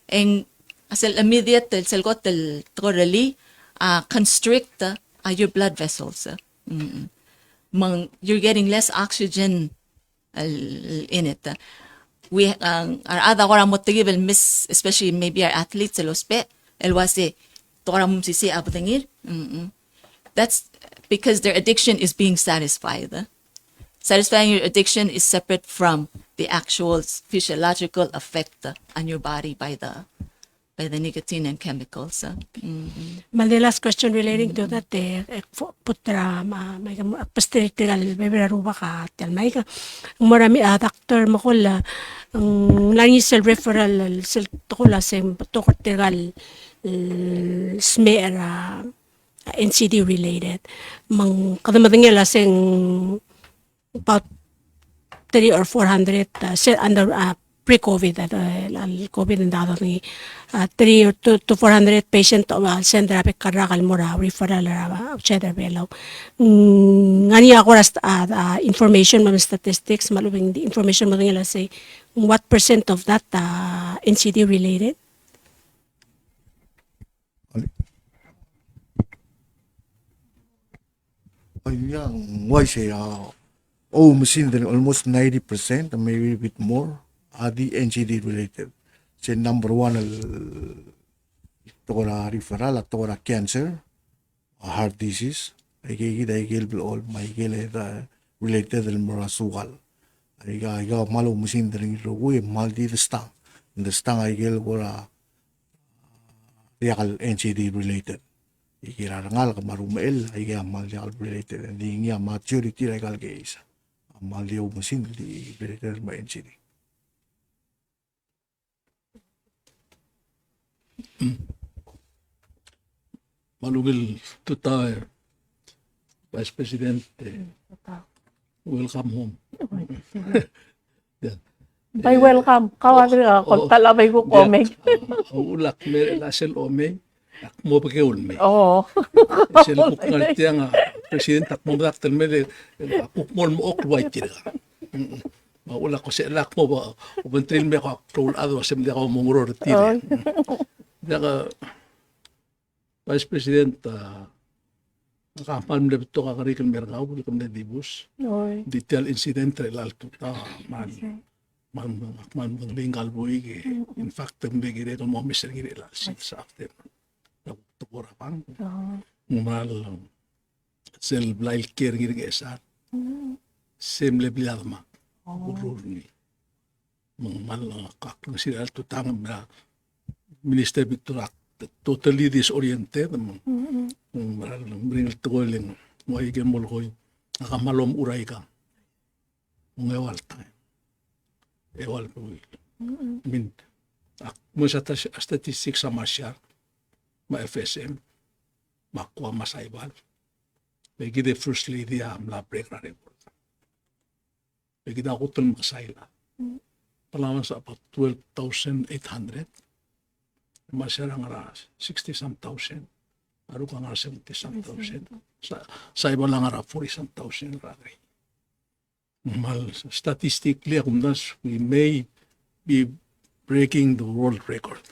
and asal immediate sel got the thoroughly constrict your blood vessels. You're getting less oxygen in it. We ada ko mo tigibel miss especially maybe our athletes el ospe el wase toram sisi abdengir. That's because their addiction is being satisfied. Satisfying your addiction is separate from the actual physiological effect on your body by the nicotine and chemicals. Mal the last question relating to that putra may pastiral bebera ruba ka tel may ka marami doctor makula ang lani sel referral sel tukula sem tokortegal smear NCD related mang kadamadang la seng about 3 or 400 under pre-COVID COVID and dado ni 3 or 2 to 400 patient send rapid karakal mora referral cheddar below ngani ako information mga statistics malubing the information mo nila say what % of that NCD related. Why say machine then almost 90% and maybe a bit more are the NCD related. Say number one tora referral tora cancer, heart disease, ay all my related al mura sugal. Ay malo machine then mal di the stang. And the stang ay gora real NCD related. Ikirarangal ka marumel ay mal real related and the maturity regal case. Maliw machine di related ma NCD. Malugil tuta Vice President welcome home. By welcome. Kawagri ako, talabay ko komeng. Ulak me lasel ome mo pakeul me. Oo. Sel ko ngaltia nga President takmo daktel me ukmol mo okway tira. Maulak ko sa lak mo ba ubentril me ko troll ado sem dia ko mongro retire. Daga Vice President nakapan lebto ka karikil mergaw kam na dibus. Oy. Detail incident relal to man lingal buigi. In fact mbigire to mo mister gire la sa after. To pang. Mal sel blail care gire sa. Sem le biladma. Ururni. Mal kak sila to tangam na Minister Victor totally disoriented maral bring togoling mo igen molkoy nakamalom uray ka ngewal ta ewal po min mo sa statistics sa masyar ma FSM makwa masaybal begi the first lady la break na report begi da kutol masayla palawan sa about 12,800 masyara nga 60-some thousand. Aru ka nga 70-some thousand. Sa iba lang nga 40-some thousand. Mal, statistically, akumdas, we may be breaking the world record.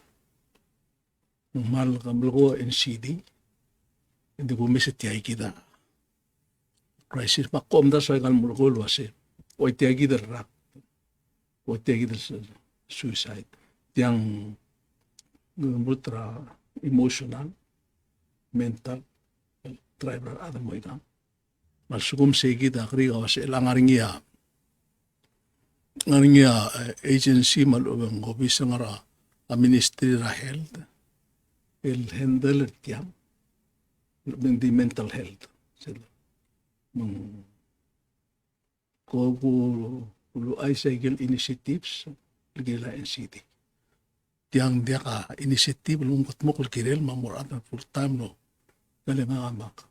Mal, kamlo ko NCD, hindi ko misitiyay kita. Crisis, makumdas, ay kalmo ko luwasi. O itiyay kita rak. O itiyay kita suicide. Tiyang mutra emotional, mental, driver ada mo ika. Masugum segi da kri gawas elang ngaringia agency malubang office ngara a ministry ra health. el handle tiang di mental health sila mang ko pulo ay sa initiatives ligila NCT tiang dia ka initiative lungkot mo kul kirel mamuratan full time no dali nga amak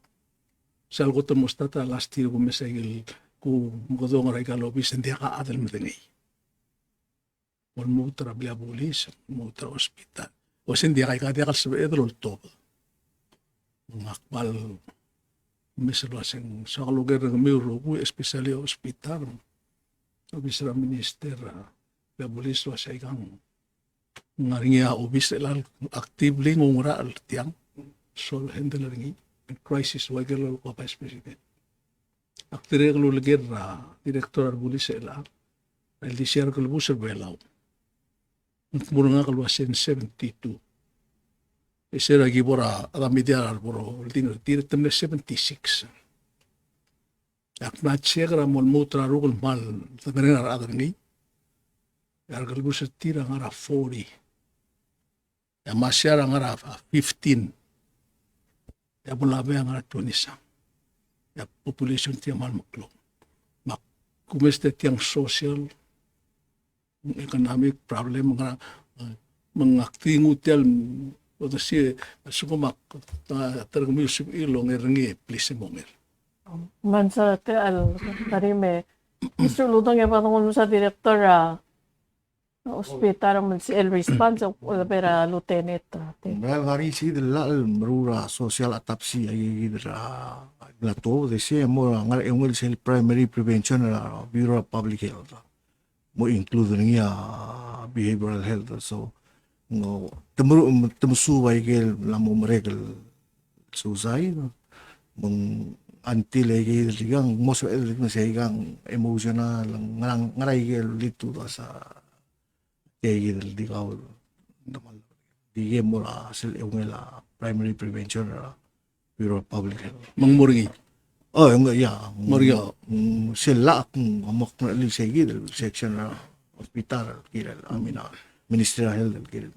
sal ko mustata last year ko mesagil ku modo nga regalo bis dia ka adal medengay wal mo trabla bulis mo tra hospital o sin dia ka dia ka sa edrol to akbal misal asing sa lugar ng miro ku especially hospital obisra minister la bulis wa sa ikang ngaringia obis elal actively ngura al tiang sol handle ringi crisis wagel ko vice president aktere ko lugar director bulis ela el disiar ko busel belaw muro nga kalwasin 72 Isera gibora ada media boro dino tire temne 76 ak na chegra mon mutra rugul mal tamere ada ni yar galbu se tira ngara 40 ya masyara ngara 15 ya bulabe ngara 20 ya population tiya mal maklo mak kumeste tiyang social economic problem ngara mangakting hotel o si sukumak tergmusip ilong eringi please monger Man sa tarime, Mr. Ludong yung patungkol sa direktor ospital man si el response wala pera lieutenant. Well, hari si dalal merura social atapsi ay idra glato de si mo ngal engel sel primary prevention Bureau of Public Health mo include niya behavioral health so no temusu bay gel la mo regal suicide mong until ay digang most of it na siya emotional ngang ngaray gel dito sa kay di ka naman di mo la sil la primary prevention Bureau of Public Health mangmuringi oh yung ya Maria sila kung amok na li sa gid section hospital kila amina Ministry of Health kila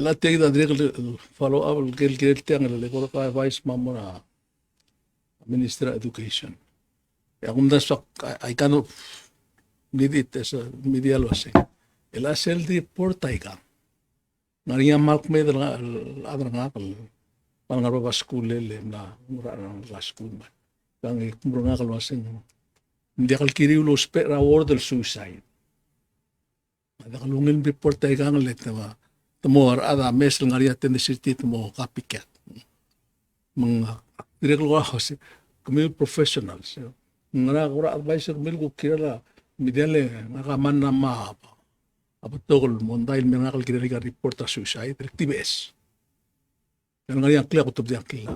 la tegda direct follow up gel tiang le ko ka vice mamora Minister of Education ya kung das I cannot need it as a media lossing el asel di portay ka nariya malk me dala adra nga kal pangar ba school le na mura na school ba kang kumro nga kal wasing hindi kal kiriulo spera award del suicide ada kalungin report tay kang let na temor ada mes ngariya tendency mo copycat mga direct ko kasi kami professionals ngara kura advisor mil ko kira midele nakaman na ma apatol mo dahil may nakal kira ka report sa suicide TBS ang ngariya kaya ko tubdi ang kila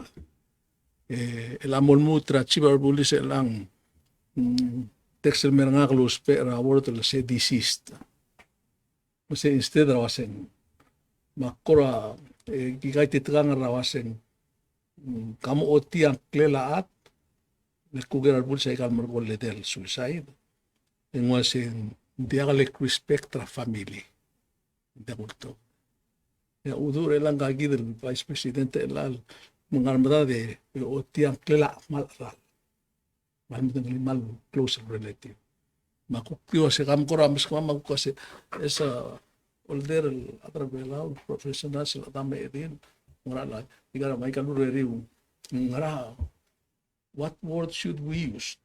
el amol mutra chibar bulis lang texel may nakal spera award la se deceased kasi instead rawasen makura gigay titgang rawasen kamu oti ang klelaat nagkugar po sa ikal margol del suicide yung wasin hindi akalik respect ra family hindi ako ito ya udur lang kagi del vice president elal mga armada de oti ang klela malaral mal close relative makukyo si kam ko ramas ko magkasi esa older atrabela professional sa tama edin ngara igara may kanuro riu ngara what word should we use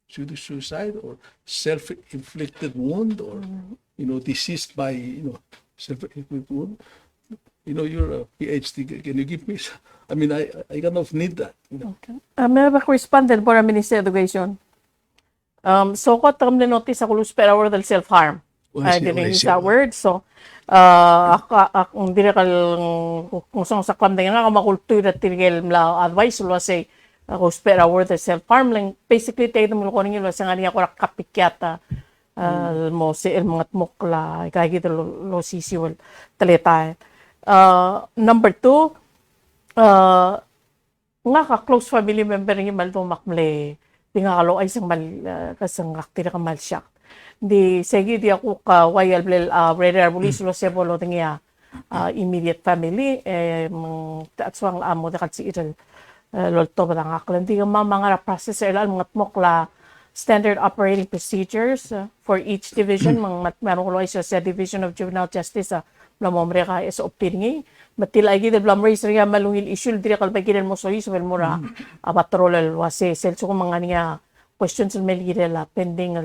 should it suicide or self-inflicted wound or deceased by self-inflicted wound you're a PhD can you give me I mean I kind of need that Okay. May responded for a Ministry of Education. So ko tam notice ako luspera word del self-harm. I didn't use that word. So, akong dire kal kung sa klam nga ka makultura tigil mla advice lo say ako spera word del self-harm lang basically tayo mo ko ninyo sa nga ko kapikyata mo si el mga mukla kay gito lo sisiwal talita. Number 2 nga ka close family member ng malto makmle tinga kalo ay sang mal kasang aktira ka mal siya di segi di ako ka wayal blel brother bulis lo sebolo tinga immediate family that's wang amo da si iral lolto ba nga aklan di mga process ilan mga tmokla standard operating procedures for each division meron ko sa Division of Juvenile Justice blamomre ka is optiringi matila igi de blamre isri malungil issue dire kal bagiren mo so iso mura abatrolal wase selso ko mga niya questions melgire la pending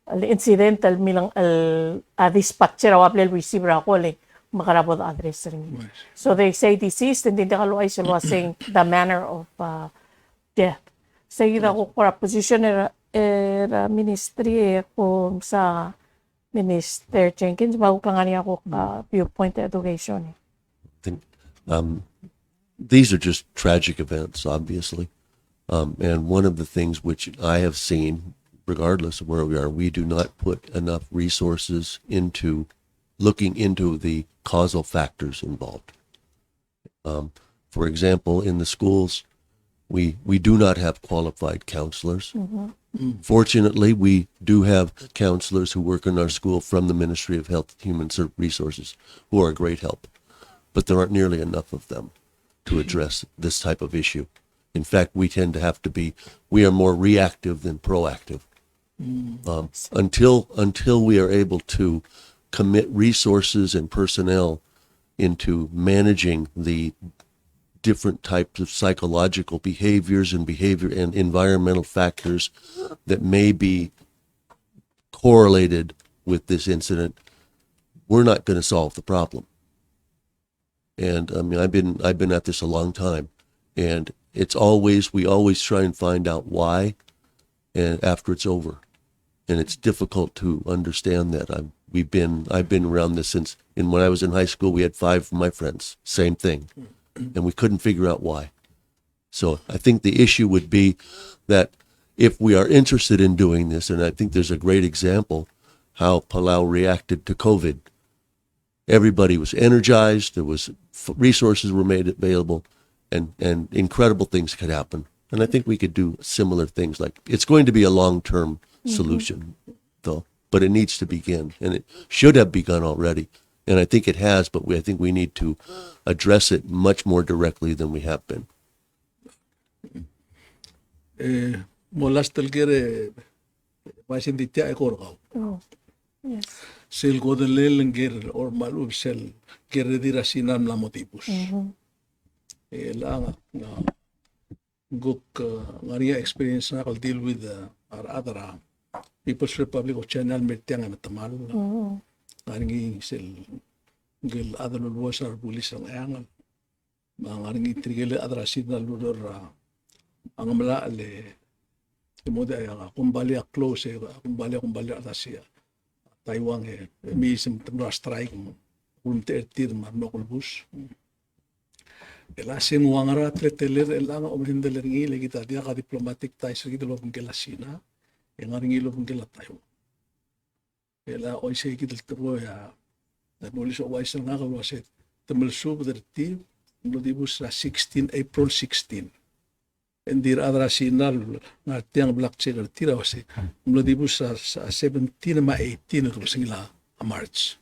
al incidental milang al dispatcher o ablel receiver ako le makarabot address rin. So they say deceased and then they kalo ay saying the manner of death. Sa ida ko kora position era ministry kung sa Minister Jenkins bago lang niya ako viewpoint education. think these are just tragic events, obviously. And one of the things which I have seen, regardless of where we are, we do not put enough resources into looking into the causal factors involved. For example, in the schools, we do not have qualified counselors. Fortunately, we do have counselors who work in our school from the Ministry of Health and Human Resources who are a great help. But there aren't nearly enough of them to address this type of issue. In fact, we tend to have to we are more reactive than proactive. Until we are able to commit resources and personnel into managing the different types of psychological behaviors and environmental factors that may be correlated with this incident, we're not going to solve the problem. And I mean, I've been at this a long time, and we always try and find out why, and after it's over, and it's difficult to understand that. I've been around this since, and when I was in high school, we had 5 of my friends, same thing, and we couldn't figure out why. So I think the issue would be that if we are interested in doing this, and I think there's a great example how Palau reacted to COVID. Everybody was energized. There was resources were made available, and incredible things could happen. And I think we could do similar things. Like, it's going to be a long-term solution, though, but it needs to begin, and it should have begun already. And I think it has, but I think we need to address it much more directly than we have been. Molas telgere waisin ditia ekorgau. Oh, yes. Sel godelel ger or malub sel ger dira sinam la motivus. Lang guk ngaria experience na kal deal with our other People's Republic of China mertiang matamal. Ngaringi sel gel other was our police ang angal. Ngaringi trigel other sinal lodor ang mala le moda ya kumbali close kumbali atasia Taiwan mism tendra strike tertir mar nokulbus elasin wangara treteler elanga omrindeler ngi kita dia ka diplomatic ties gitu lo pengkela Sina yang ngaringi lo pengkela Taiwan ela oise kita terus ya dan nulis oise nga kalau set temelsu berarti lo dibus 16 April 16 Endir adra sinal na tiang black checker tira wasi mladibus sa 17 ma 18 ro singla a March.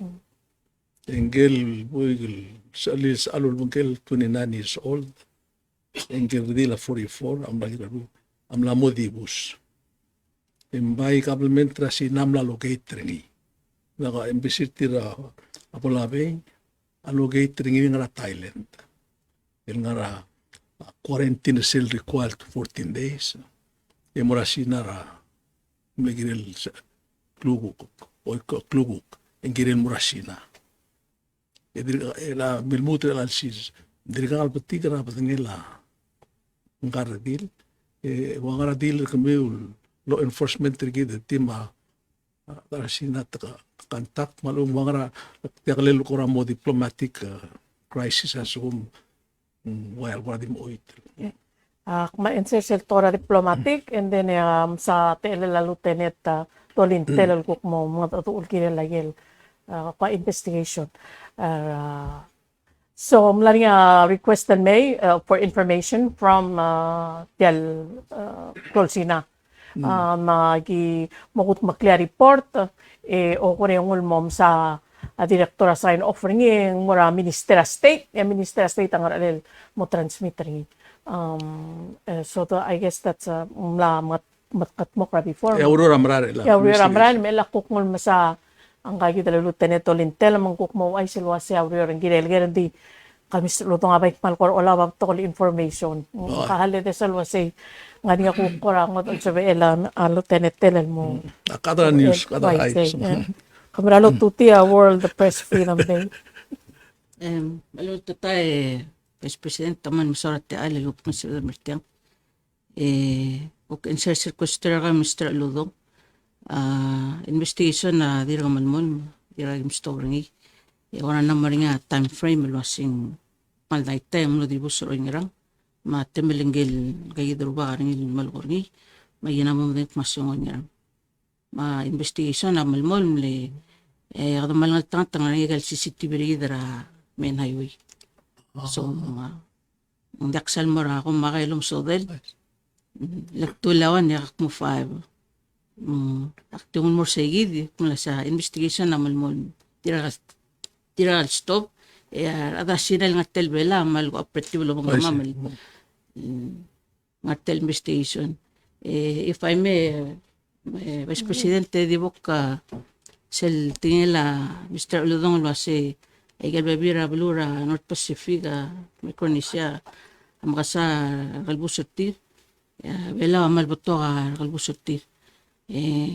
Engel boygel salis alul bungkel 29 years old. Engel dila 44 am lagi ru am la modibus. Embai kabelmentra si namla locate ringi. Naga embassy tira apolabe allocate ringi ngara Thailand. El ngara quarantine still required 14 days. Murasinara mlegirel kluguk engirel murasina. Ela milmutre al sis dirgal petikra patengela ngaradil wangaradil kemul law enforcement rigid tima darasina kantak malum wangara tiaklel koramo diplomatic crisis asum while wadim oit. Ma-insert tora diplomatic and then sa telala lieutenant tolin telal kuk mo mga tutul kinalagil pa investigation. So mlani request and may for information from Tial Colsina. Magi makut maklia report o kore ngul mom sa director sign offering mura minister state ang aralel mo transmit rin. I guess that's mla matkat mo before. Aurora Amrare la. Aurora Amrare may lakok mo masa ang kagi dala Lieutenant Olintel mangkuk mo ay silwa si Aurora ang girel di kami lutong abay malkor ola ba to information. Kahali de salwa say ngani ako korangot on sabi elan Lieutenant Telel mo. Kada news, kada ay. Kameralo tuti World Press Freedom Day. Malo tatay Vice President taman masarat ti ali lup Mr. Mertiang. Okay, insert sequester ka Mr. Ludong. Investigation na dira malmon, dira im story. Wana na maringa time frame lasing malay time no di busoro ngirang. Ma temelinggil kay droba ring malgorgi. May ginamon din masyon ngirang. Ma investigation na malmon le kada malangal tang ngigal CCTV dira main highway. So ang daksal mo ra kung makailom sodel. Lagtulawan ya mo 5. Aktungon mo sigid kung sa investigation na malmon tira stop ada sinal nga telbela mal ko operatibo lo mga mamal nga tel investigation if I may Vice Presidente di boka sel tingela Mr. Uludong wasi ay galbabira blura North Pacific Micronesia amakasa kalbusutir bela mal boto kalbusutir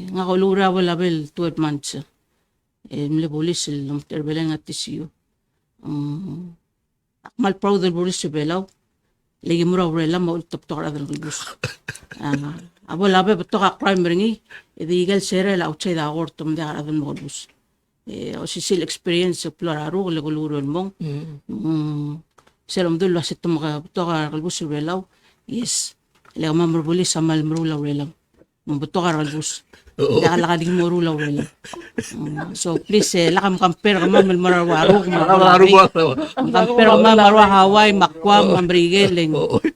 nga kulura wala bel 12 months mle bolis el terbela nga tisiyo mal proud del bolis belaw lagi mura wala mo top to kadal gulbus abo labe to ka crime ringi illegal sera la outside the court tum da kadal mo gulbus o sisil experience ploraro leguluro mong selom dul wasit to ka gulbus belaw yes le mamro bolis amal mrula wala Buto ka ralbus. Nakalakadig mo rulaw wala. So please, lakam kamper ka mamal marawaro. Kamper ka mamarwa Hawaii, makwam, mambrigel.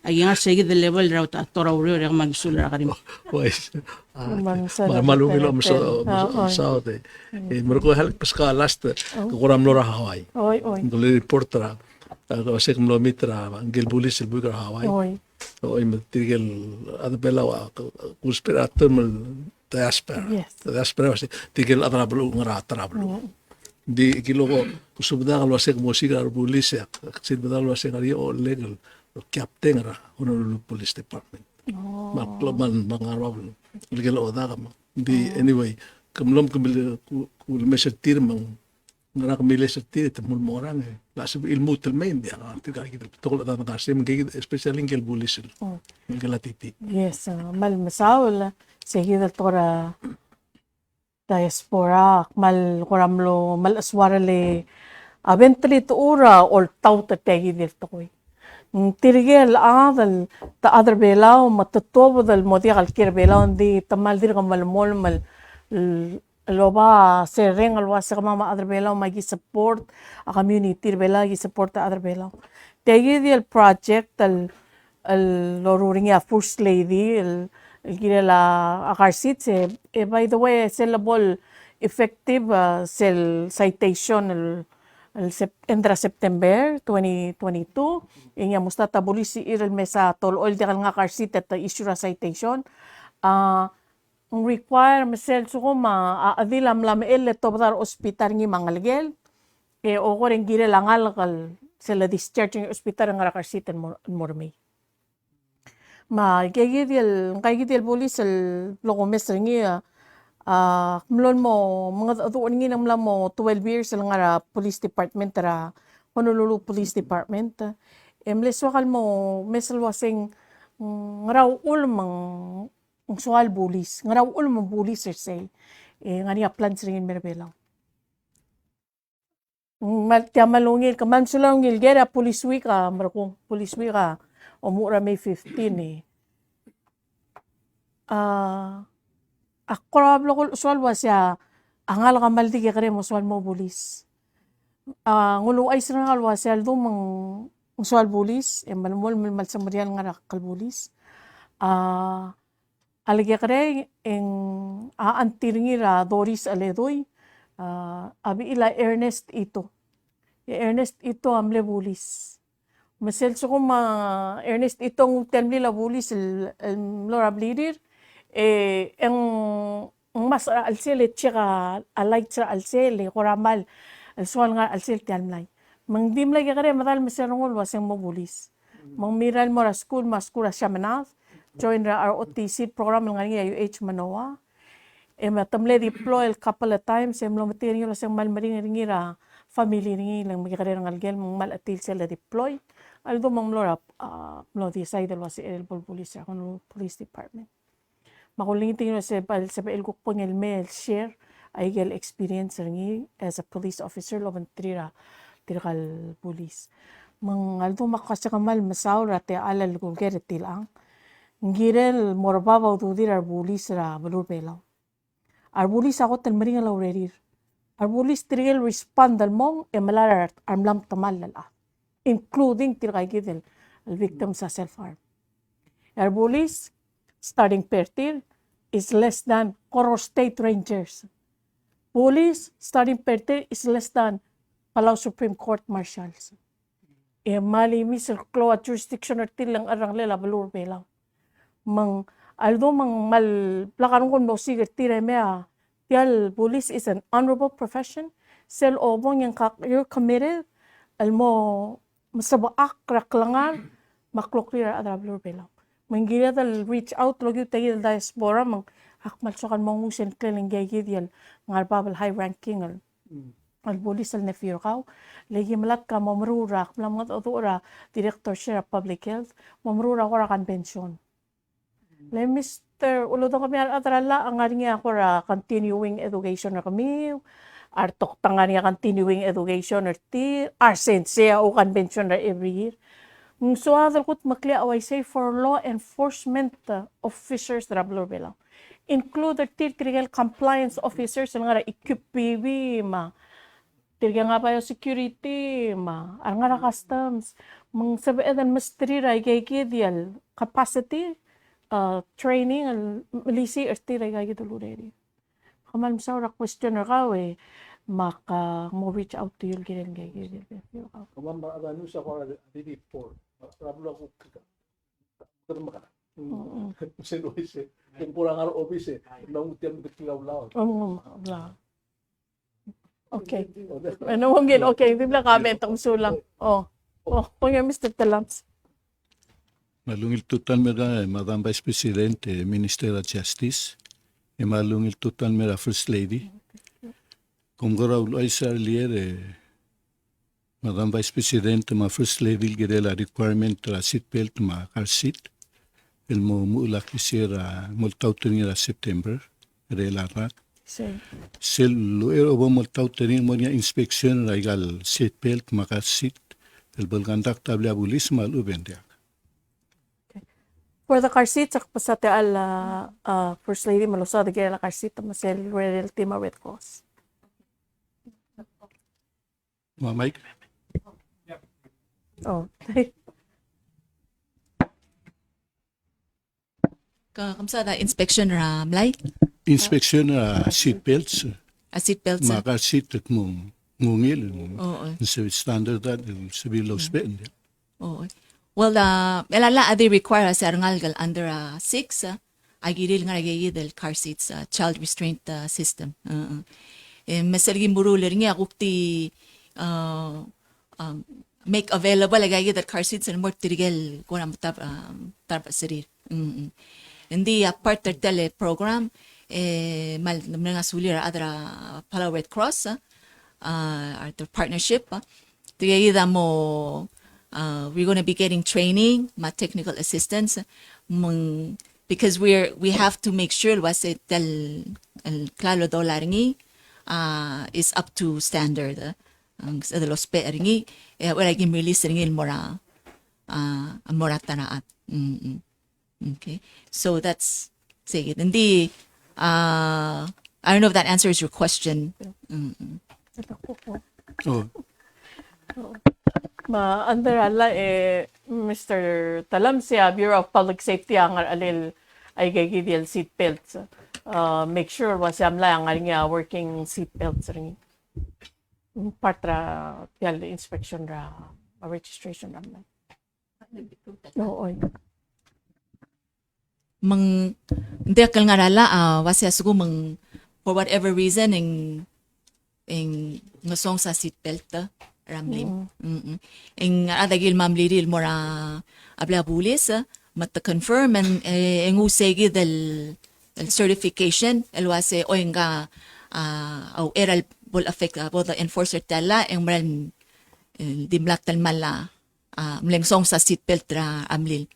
Ay nga sige the level raw ta toraw rio rin magsula ka rin. Pues. Malumilo mo sa ote. Merko halik pas ka last kukuram lora Hawaii. Oy. Duli reporter kasi kung mitra ang gilbulis sa bugar Hawaii. Oy. O matigil ada belaw conspirator mal diaspora. Yes. Diaspora kasi tigil atrablo ngaratrablo. Di kilo ko kusubda ka wase musika bulis ya. Kasi badal wase kariyo legal captain ra Honolulu Police Department. Maklaman mangarablo. Legal oda ka. Di anyway kamlom kamil measure tirmang ngara kamil sa tir temul morang Lasa ilmu telmain dia tiga kita tokol ta kasi especially ngel bulis ngel titi. Yes, mal masaul seguida tora diaspora mal koramlo mal aswarale aventri to ura or tauta tegi del toy. Tirigel adal ta other belao matutobo dal modia al kir belao di tamal dir kamal mol mal loba sereng alwa sa mama other belao magi support a community bela gi support the other belao tegi di el project al loruring ya first lady el gira la akarsit se by the way sellable effective sel citation entra September 2022 inya musta tabuli si irel mesa tol oil di nga akarsit at issue citation require mesel suko adilam lam to bar ospital ngi mangalgel o ko ren gire langal kal sila discharge ng ospital ng rakasitan mormay kay gidel police el logo mestre ngi mlon mo mga tuon ngi namla mo 12 years lang nga police department ra Honolulu Police Department emleswakal mo mesel wasing ngaraw ulmang ang sual bulis ngaraw ulmang bulis say ngani plans ringin merbelaw malungil ka man sulangil gera police week marko police week umura May 15 akorablo ko usual wasya angal ka maldi kare mo usual mo bulis ngulo ay srangal wasya dumang usual bulis malmol mal samarial nga kal bulis alagya kare ang aantiringira Doris Aledoy Abi ila Ernest ito. Ernest ito amle bulis. Maselso ko Ernest itong temli la bulis Laura Blidir. Ang mas alsele tsaka alay tsaka alsele koramal. Alsual nga alsel tianlay. Mang dimlay kare madal maserongol waseng mo bulis. Mang miral mo ra school siya manaf. Join ra ROTC program nga nga UH Manoa. Matamle deploy a couple of times. Lo matiri nga lasang malmaring ringira family ringi lang magkakaroon ng algel mang malatil sila deploy. Aldo mang lora lo decide lo si el police ako police department. Makuling tingin sa el ko ngel mail share ay gel experience ringi as a police officer lo tira kal police. Mang aldo makasya kamal masaura te alal gulger tilang. Ngirel morbabaw tu dir police ra balur pelaw. Arbulis ako talmaring alaw rerir. Arbulis tirigel respond dalmong malarat armlam tamal lala. Including tirigel al victim sa self-harm. Arbulis starting pertil is less than Coro State Rangers. Police starting pertil is less than Palau Supreme Court Marshals. Mali misal klo at jurisdiction or tilang arang lela balur pelaw. Although mal plakaron ko no sige tira mea tial police is an honorable profession sel obong yang you're committed almo masabaak raklangan makloklir adra blur belaw mangira dal reach out logi tagil diaspora mang akmal sokan mongusen kleling gayid yal ngal babal high ranking al police al nefir kaw legi malat ka mamrura malat otura director share public health mamrura ko ra convention le Mr. Ulo daw kami atrala ang nga ako ra continuing education na kami artok tangan nga continuing education or sense o convention na every year. So adal kot makli away say for law enforcement officers traveler bela. Include critical compliance officers nga ra equipped tirga nga pa yung security ang nga ra customs mang sabi edan mastri ra kay capacity training al malisi tira kay tulureri. Kamal sa question ka maka mo reach out to you giren kay Kaman maagano sa ko dili for. Problem ko ka. Kasi Luis kung kurang ang office nang tiyan bitlaw law. Okay. Ano wong okay, hindi lang comment ang sulang. Kung yung Mr. Talams. Malungil total mera Madam Vice Presidente, Minister of Justice, e malungil total mera First Lady. Como gora ay sa earlier, Madam Vice Presidente, ma First Lady girela requirement ra seatbelt ma car seat. El mo mulak isira multautin ra September, rela rak. Sel luero bo multautin mo niya inspection ra igal seatbelt ma car seat. El balgandak tabla bulis mal ubendia. For the car seat, sa al First Lady malusad gaya la car seat masel relative ma Red Cross. Mike? Kamsa da inspection ra mlay? Inspection seatbelts. Seatbelts. Maka seat at mong ngungil. Oo. Sa standard that, sa below spend. Oo. Well, elala adi require sa ngalgal under 6, agiril nga nagayid del car seats child restraint system. Masalgin buruler nga kukti make available agayid del car seats and more tirigel kung tarpa sarir. Hindi part del tele program mal nga sulir adra Palau Red Cross our partnership tirigida mo we're going to be getting training, technical assistance, because we have to make sure was it el klalo dolaringi is up to standard. Ang sa los peringi wala gim release ringi mora tanaat. Okay, so that's say it. Hindi I don't know if that answers your question. Under Mr. Talam siya Bureau of Public Safety ang alil ay gagidil seatbelts. make sure was amla ang nga working seatbelts ring part ra tial inspection ra registration amla. No, oy. Mang hindi akal nga rala wasi asugo mang for whatever reason ing ngasong sa seatbelt ramlim. Ing adagil mamliril mora abla bulis mat confirm and ing usegi del certification el wasi oinga au eral bol affect both the enforcer tala ing maran dimlak tal mala mlengsong sa seatbelt ra amlil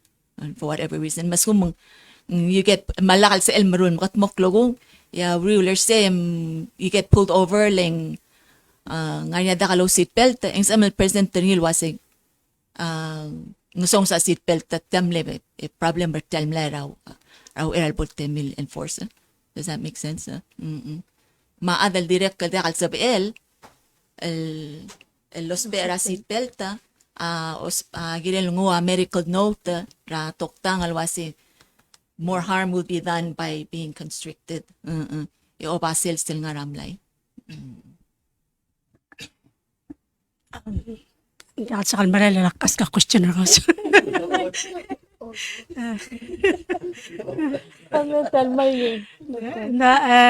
for whatever reason mas kung you get malakal sa el marun kat moklogong ya rulers say you get pulled over leng nga niya da kalo seatbelt ang sa present nil wasig ngusong sa seatbelt at tamle problem but tamle raw eral bol temil enforcer. Does that make sense? Maadal direct ka da kal sa el los bera seatbelt girel ngua medical note ra toktang alwasi more harm will be done by being constricted. Iobasil still nga ramlay. At sa kalmara lalakas ka questioner ko.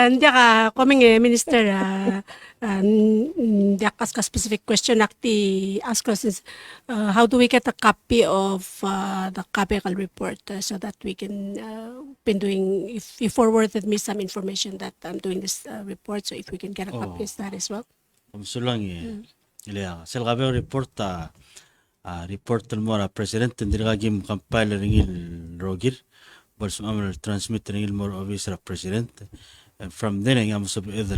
Hindi ka coming minister hindi ka specific question akti ask us is how do we get a copy of the capital report so that we can been doing if you forwarded me some information that I'm doing this report so if we can get a copy of that as well. Sulang Ilya, selgabe report report mo president ndiragim compile ringil rogir bals amal transmit ringil more officer president and from then I'm sub el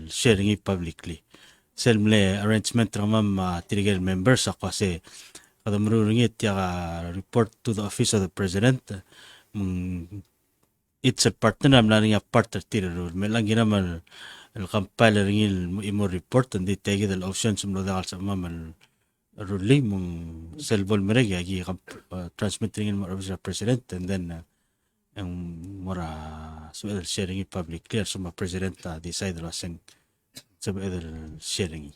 sharing it publicly selmle arrangement ramam tirigel members akwase kadamru ringit ya report to the office of the president it's a partner amla ringa partner tirul melang ginamal el compile ringil imo report and ditegi del options mo dagal sa mamal ruli mong selbol mereg gi transmitting in more officer president and then ang mora so sharing it public clear so president decide raseng so sharing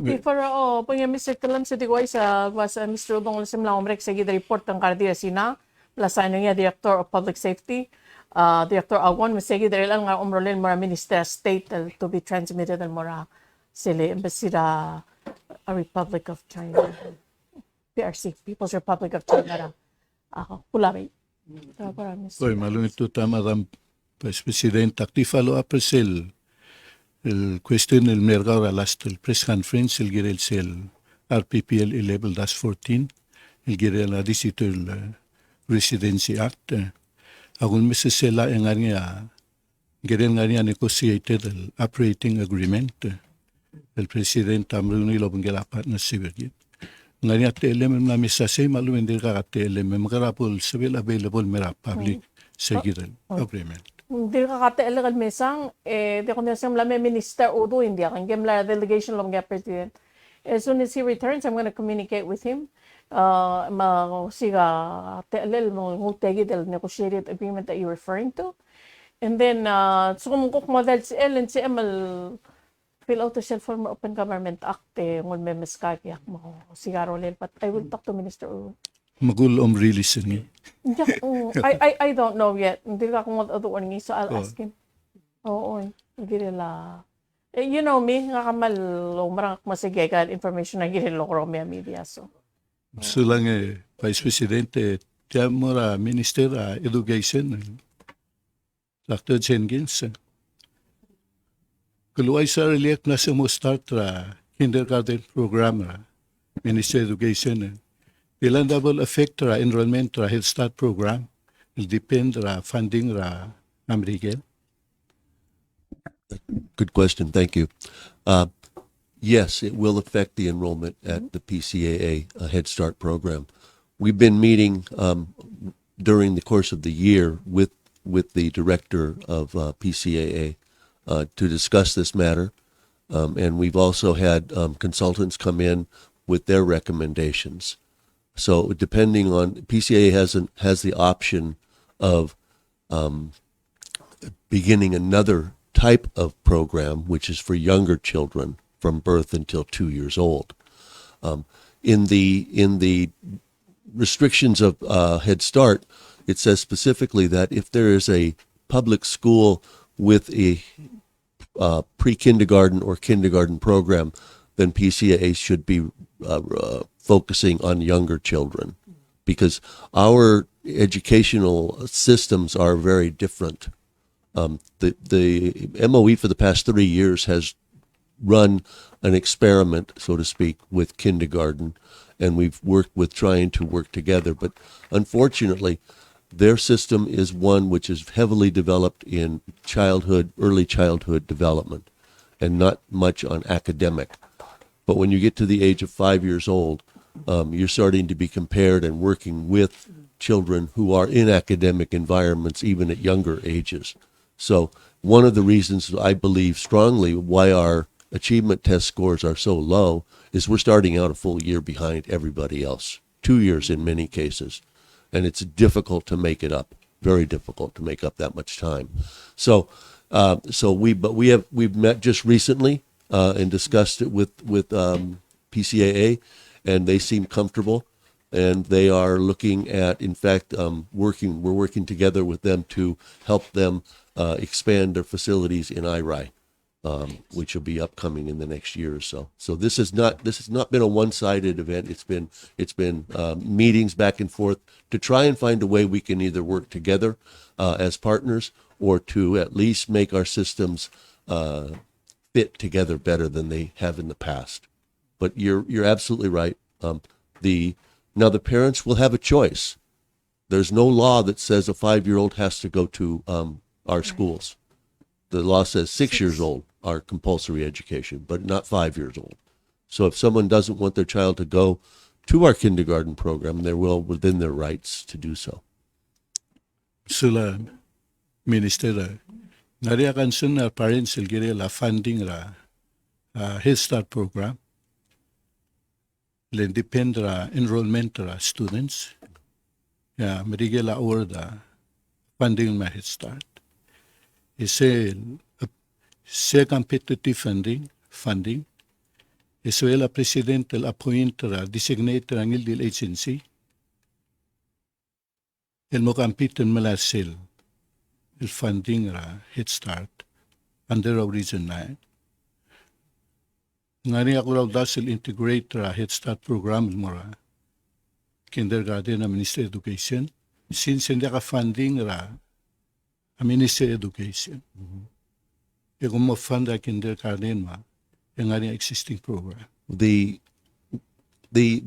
Before punya Mr. Kalam sa Tigway sa was Mr. Udong Lasim lang umrek sa gid report ng Cardia Sina plasan niya Director of Public Safety Director Agon masigi dahil lang nga umrolin mora Minister State to be transmitted al mora sila embassy a Republic of China PRC People's Republic of China kulari Oy, malungit to Madam Vice President, active follow-up el question el mergao last el press conference el girel sel RPPL 11-14 el girel la Digital Residency Act agun mesesela en ania girel ngania negotiated el operating agreement el president amruni lo bengelapat na sibirgit ngania TLM na mesase malu endir ka TLM magarapol sevel available mera public segirel agreement. Hindi ka kata mesang di ko nasam lame minister udo hindi kan gemla delegation lom president. As soon as he returns, I'm going to communicate with him. Siga te'lel mo ngutegi del negotiated agreement that you're referring to. And then sumungkok mo dahil si Ellen si Emil fill out the form open government act ngun memiskagiak mo sigaro lel but I will talk to Minister Udo. Magul release ni. I don't know yet. Hindi ka kung ano ni so I'll ask him. Oo, hindi nila. You know me, nga kamal marang masige ka information na ginilo ko media so. So lang Vice Presidente tiya mora Minister Education Dr. Jenkins. Kuluay sa reliek na sa mo start kindergarten program Minister Education. Ilan double affect enrollment Head Start program. Il depend funding American. Good question. Thank you. Yes, it will affect the enrollment at the PCAA Head Start program. We've been meeting during the course of the year with the director of PCAA to discuss this matter. And we've also had consultants come in with their recommendations. So depending on PCA has the option of beginning another type of program, which is for younger children from birth until 2 years old. In the restrictions of Head Start, it says specifically that if there is a public school with a pre-kindergarten or kindergarten program, then PCA should be focusing on younger children, because our educational systems are very different. The MOE for the past 3 years has run an experiment, so to speak, with kindergarten, and we've worked with trying to work together. But unfortunately, their system is one which is heavily developed in early childhood development, and not much on academic. But when you get to the age of 5 years old, you're starting to be compared and working with children who are in academic environments, even at younger ages. So one of the reasons I believe strongly why our achievement test scores are so low is we're starting out a full year behind everybody else, 2 years in many cases. And it's difficult to make it up, very difficult to make up that much time. So we've met just recently and discussed it with PCAA, and they seem comfortable, and they are looking at, in fact, we're working together with them to help them expand their facilities in IRI, which will be upcoming in the next year or so. So this has not been a one-sided event. It's been meetings back and forth to try and find a way we can either work together as partners, or to at least make our systems fit together better than they have in the past. But you're absolutely right. Now the parents will have a choice. There's no law that says a 5-year-old has to go to our schools. The law says 6 years old are compulsory education, but not 5 years old. So if someone doesn't want their child to go to our kindergarten program, they're well within their rights to do so. Sila minister ngari akan sun parents gire la funding la Head Start program. Len depend ra enrollment ra students. Ya merigela orda funding ma Head Start. Se competitive funding. Isuela president el appoint ra designated ang il agency. El mo compete malasil el funding ra Head Start under our Region 9. Ngani ako raw dasil integrate ra Head Start program mo ra kindergarten na Ministry of Education, since hindi ka funding ra a Ministry of Education. E kung mo fund ra kindergarten ma, yung ngani existing program. The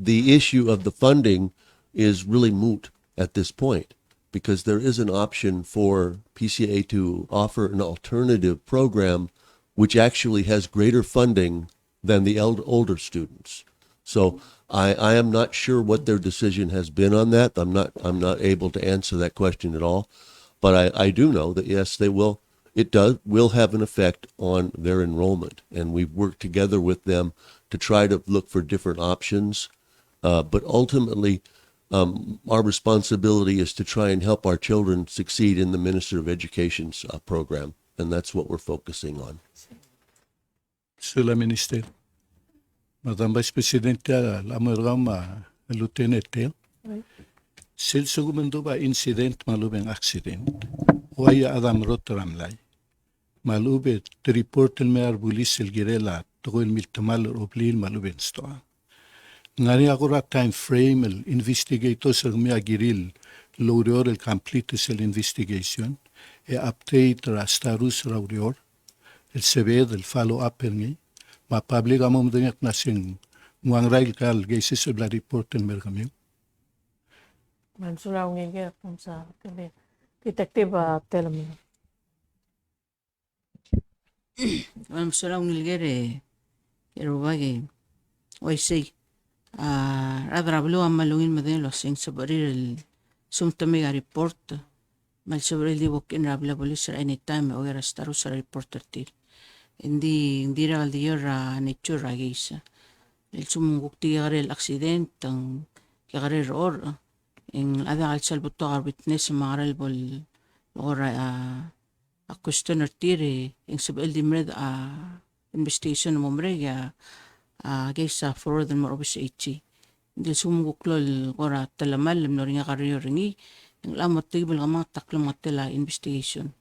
issue of the funding is really moot at this point, because there is an option for PCA to offer an alternative program which actually has greater funding than the older students. So I am not sure what their decision has been on that. I'm not able to answer that question at all. But I do know that yes, they will. It will have an effect on their enrollment, and we've worked together with them to try to look for different options. But ultimately, our responsibility is to try and help our children succeed in the Minister of Education's program, and that's what we're focusing on. Sila Minister, Madam Vice President, Lamarama Lieutenant Tel, sil sugumendo ba incident malubeng accident, waya adam rotramlay, malube te report el mayor bulis el girela, toko el miltamal oblil malubeng stoa. Ngani ako ra time frame el investigator sa mea giril, laurior el complete el investigation, e update ra starus laurior, el seved el follow up el ngi, ma public amom dengak nasing muang rail kal gaisis el bla report el mergamil. Mansulaw ngigit kung sa detective telam. Mam sura ngilgere kero bagi oisi rabrablo amalungin maden lo sing sabarir el sumtamiga report mal sobre el dibo kin rabla polis anytime o era staru sa reporter til hindi ra al diyor ra nature ra gisa el sumunguk tigar el accident ang kakarir or ing ada alsal buto ar witness maral bol ora a questioner tiri ing sabel dimred investigation mo mrega gaysa for the more obis echi dil sumuklol ora talamal no ringa karir ringi ing lamot tibel nga taklo matela investigation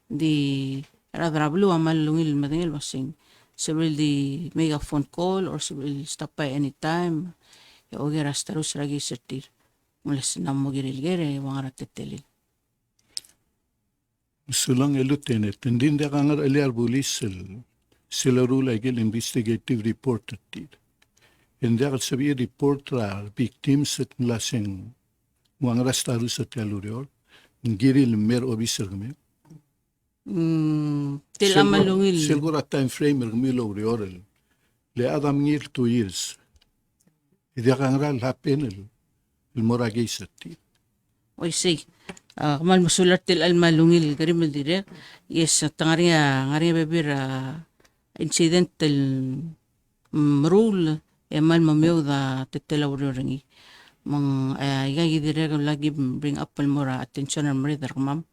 di radrablu amal lungil madingil wasing several di make a phone call or several stop by anytime ya oge rastarus ragi sertir mulas nammo giril gere wangara tetelil Sulang lieutenant, hindi ka nga aliar bulis sila rula igil investigative report at tit. Hindi ka sabi report ra victims at lasing mga rastarus at kalurior. Ngiril mer officer kami. tila malungil Siguro time frame kami lo riorel. Le adam ngir 2 years. Hindi ka nga happen el moragay sa tit. oy say kamal musulat til al malungil kari dire yes tangaria bebir incidental rule emal mameu da tetela uringi mang igagi dire lagi bring up al mora attention al mother kamam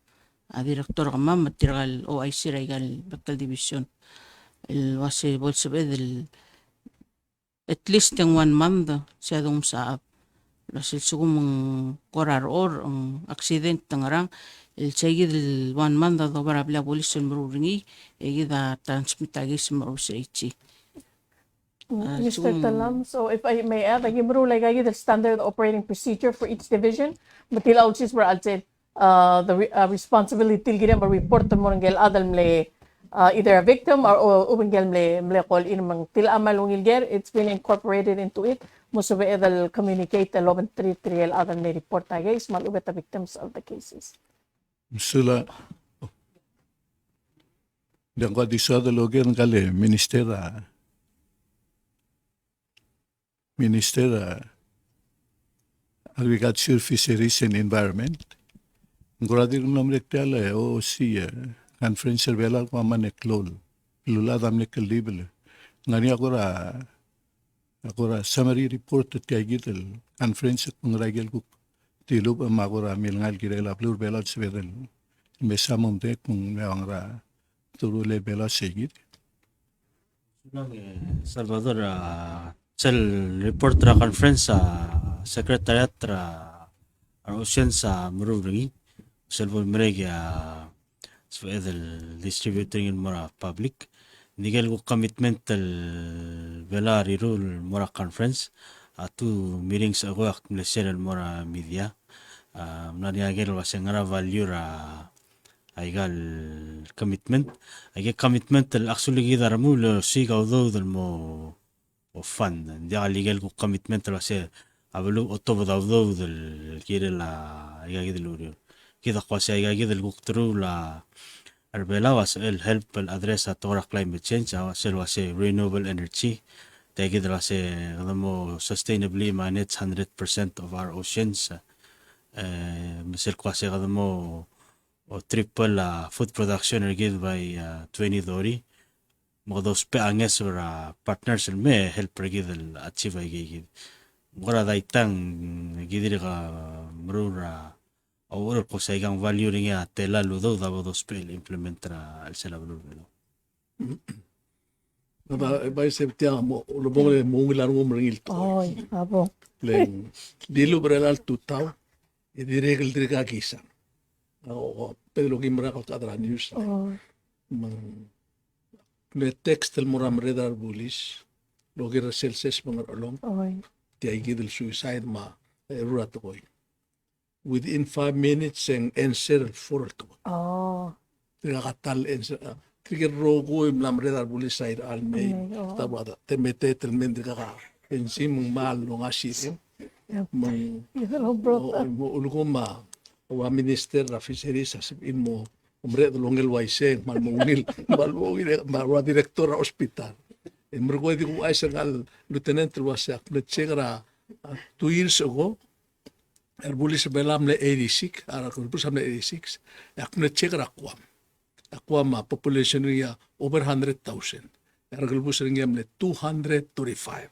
director kamam material OIC regal bakal division el wasi bolsa bedel at least in 1 month siya dong sa Lasil sugumang korar or ang accident tangarang el chegi del 1 month da bara bla polis el muringi egi da transmit agi smaro sa ichi Mr. Talam, so if I may add, nagimro like the standard operating procedure for each division, matila ulsis were alsin the responsibility gina ba report mo ngel adal mle either a victim or ubengel mle call in mang tila malungil ger, it's been incorporated into it. Musubi edal communicate 1133 el adal mle report guys malubet the victims of the cases. Sila dan ko di sa dalogen kale Minister Agriculture, Fisheries and Environment. Nguradi kong namlek tala o si conference belal ko manek lol. Lula damlek kalibel. Ngani ako ra summary report at kay gitel conference kong ragel ko tilub ang makura milngal girela plur belal sebedel. Mesa monte kung meang ra turule belal segit. Salvador, sel report ra conference sa secretariat ra ocean sa Mururingi. Salvador Merega so edel distributing in mora public. Nigel ko commitment el velari rule mora conference two meetings ago ak mlesel mora media. Naniagel wasengara value ra aigal commitment. Aigal commitment el actually gidar mo lo sigaw do del mo o fund. Hindi legal ko commitment kasi abalo otobo daw del kire la aigal del kita kasi aigal del gutru la arbela was el help el address at climate change wasel wase renewable energy. Tagi del wase mo sustainably manage 100% of our oceans. Misal kasi mo o triple food production ergid by 2030. Mga dos peanges or partners me help ergid achieve ay mura daitang gidir ka mrura o ko sa igang value ringa tela ludo dabo dos pe implementra al sela blue. Ba septia mo lobong le mungilar mo mringil to. Oy, abo. Len dilu brelal tutaw idiregel dirga kisa. O Pedro Gimbra ko kadra news. Le text el moram redar bulis logir selses mga along Oy. tiay del suicide ma rurat ko. Within 5 minutes ang answer for to. Oh. Tiga katal answer. Tiga rogo im lam redar bulis side al me tabada temete tel mendika ka. Ensi mong mal no ngasirim. Mang Hello, bro. ulgoma wa minister ra fisheries asipin mo umre dolongel waise malmungil malwa director ra hospital emrgo di ko ay sangal lieutenant wasak na chegra 2 years ago erbulis belam le 86 ara ko pusam le 86 ak na chegra akwam population niya over 100,000 ara ko pusam le 235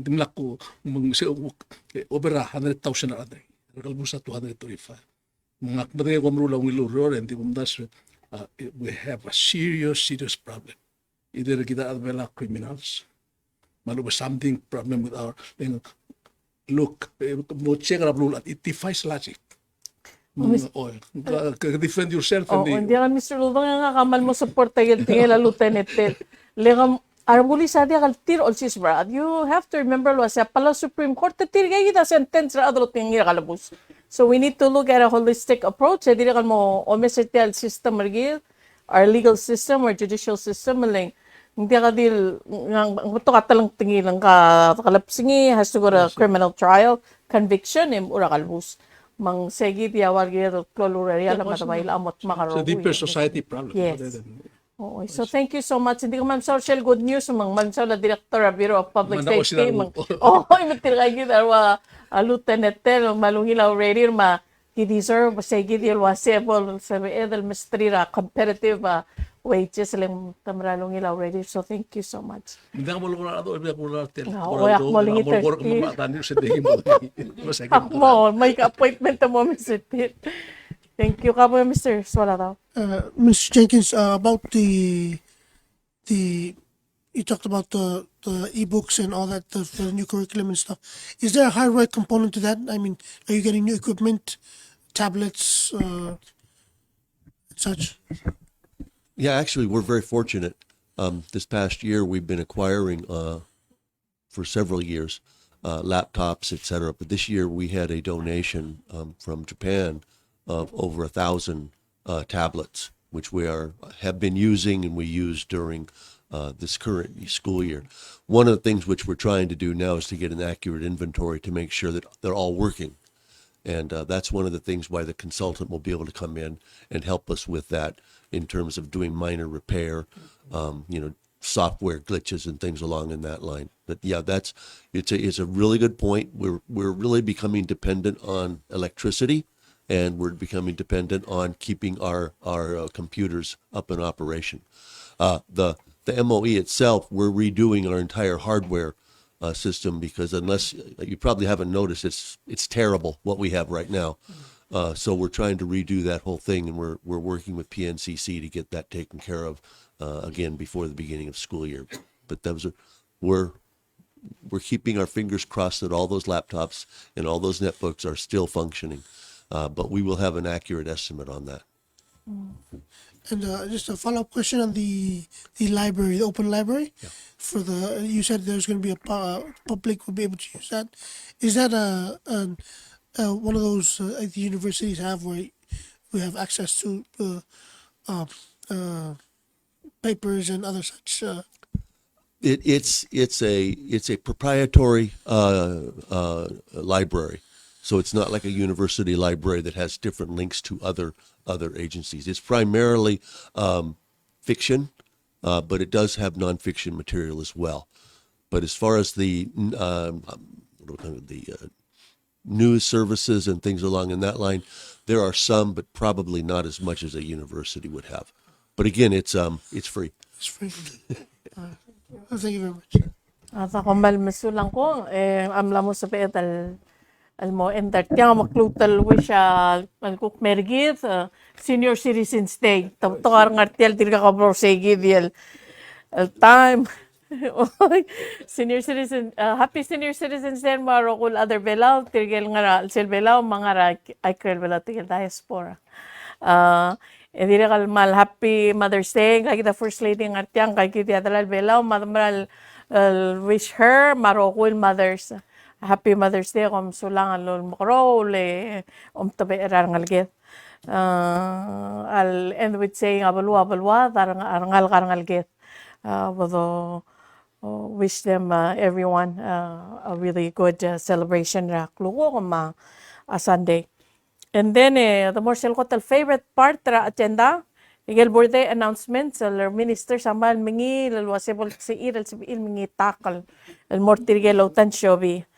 dimlak ko over 100,000 na aday. Kalbusa 225. Mga kmatay ko marula ng iluro and we have a serious problem. Either kita advela criminals, maluba something problem with our look, mo check up rule it defies logic. Defend yourself Oh, and hindi ka Mr. Lubang nga kamal mo support tayo tingel la lieutenant tel. Legam armuli sa dia kal tir all sis brad. You have to remember lo sa pala Supreme Court tir kay kita sentence ra adlo tingil kalabus. So we need to look at a holistic approach. Sa dire kan mo o mesetel system margil, our legal system or judicial system maling hindi ka dil ang to katalang tingil ang kalapsingi has to go to criminal trial conviction ura kalbus. Mang segi dia warga kloluraria la matamay amot it's a makaroon. deeper society problem. Yes. Rather than- Oo, so thank you so much. Hindi ko man social good news mang la Director of Bureau of Public Manda ko Safety sila mang. rupo. Oh, imatil kay kita wa lieutenant tel malungil already ma he deserve segi dia wasable sa edel mistrira competitive wages lang tamralungil already. So thank you so much. Hindi ka malungkot na ito, hindi ka malungkot na ito. Wayak mo lingi Malungkot thirsty. ka mamatan nyo sa dihim mo. Mo, may appointment mo Mr. Tit. Thank you kabo Mr. Swala daw. Mr. Jenkins, about the you talked about the ebooks and all that, the new curriculum and stuff. Is there a hardware component to that? I mean, are you getting new equipment, tablets, such? Yeah, actually, we're very fortunate. This past year, we've been acquiring for several years laptops, etc. But this year, we had a donation from Japan of over 1,000 tablets, which have been using and we use during this current school year. One of the things which we're trying to do now is to get an accurate inventory to make sure that they're all working. And that's one of the things why the consultant will be able to come in and help us with that in terms of doing minor repair, software glitches and things along in that line. But yeah, it's a really good point. We're really becoming dependent on electricity, and we're becoming dependent on keeping our computers up in operation. The MOE itself, we're redoing our entire hardware system because unless you probably haven't noticed, it's terrible what we have right now. So we're trying to redo that whole thing, and we're working with PNCC to get that taken care of again before the beginning of school year. But we're keeping our fingers crossed that all those laptops and all those netbooks are still functioning. But we will have an accurate estimate on that. And just a follow-up question on the library, the open library. You said there's going to be a public will be able to use that. Is that one of those like the universities have where we have access to papers and other such? It's a proprietary library, so it's not like a university library that has different links to other agencies. It's primarily fiction, but it does have nonfiction material as well. But as far as the news services and things along in that line, there are some, but probably not as much as a university would have. But again, it's free. It's free. Thank you very much. At ako malmasulang ko, amla mo sa peet mo ender tiang maklutal wisha malkuk mergit senior citizens day tabtar ngartial dirga ka prosegi diel time senior citizen happy senior citizens day maro kul other belaw tirgel ngara sel belaw mangara ay krel belaw tigel diaspora dire kal mal happy Mother's Day kay kita first lady ngartiang kay kita dalal belaw madmal wish her maro kul mothers Happy Mother's Day kom sulang alol makrole tabi erangal I'll end with saying abalwa arangal get wish them everyone a really good celebration ra klugo kom a Sunday. And then the more selkotal favorite part ra agenda Miguel birthday announcement sa minister samal mingi lalwasibol si iral si mingi takal el mortirgel utan shobi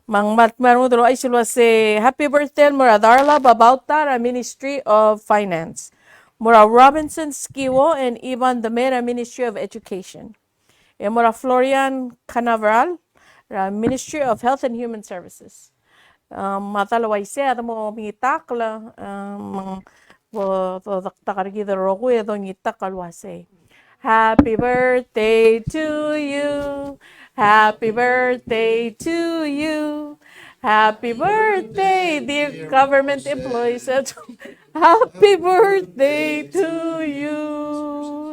Mang matmarudo ay silwa si happy birthday mura Darla Babauta ra Ministry of Finance. Mura Robinson Skiwo and Ivan Damera Ministry of Education. E mura Florian Canaveral Ministry of Health and Human Services. Matalaway siya, mo mingitakla, takarigi the rogue, ngitakalwase. Happy birthday to you. Happy birthday to you. Happy birthday, dear government employees. Happy birthday to you.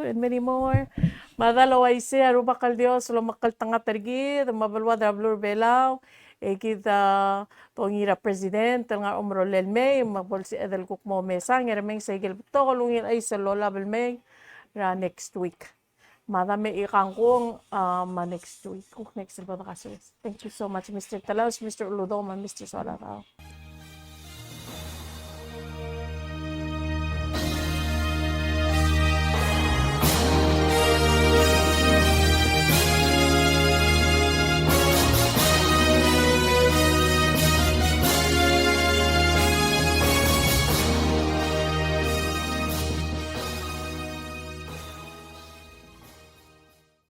And many more. Madalaway siya, rubakal Dios, lumakal tanga targid, mabalwa drablur belaw. Kita tongira presidente nga umro lelmay, mabol si Edel Kukmo Mesa, ngirameng sa igil to, kalungin ay sa lola belmay, next week. Madami ikang kong next week. Next week. Thank you so much, Mr. Talaos, Mr. Uludoma, Mr. Solarao.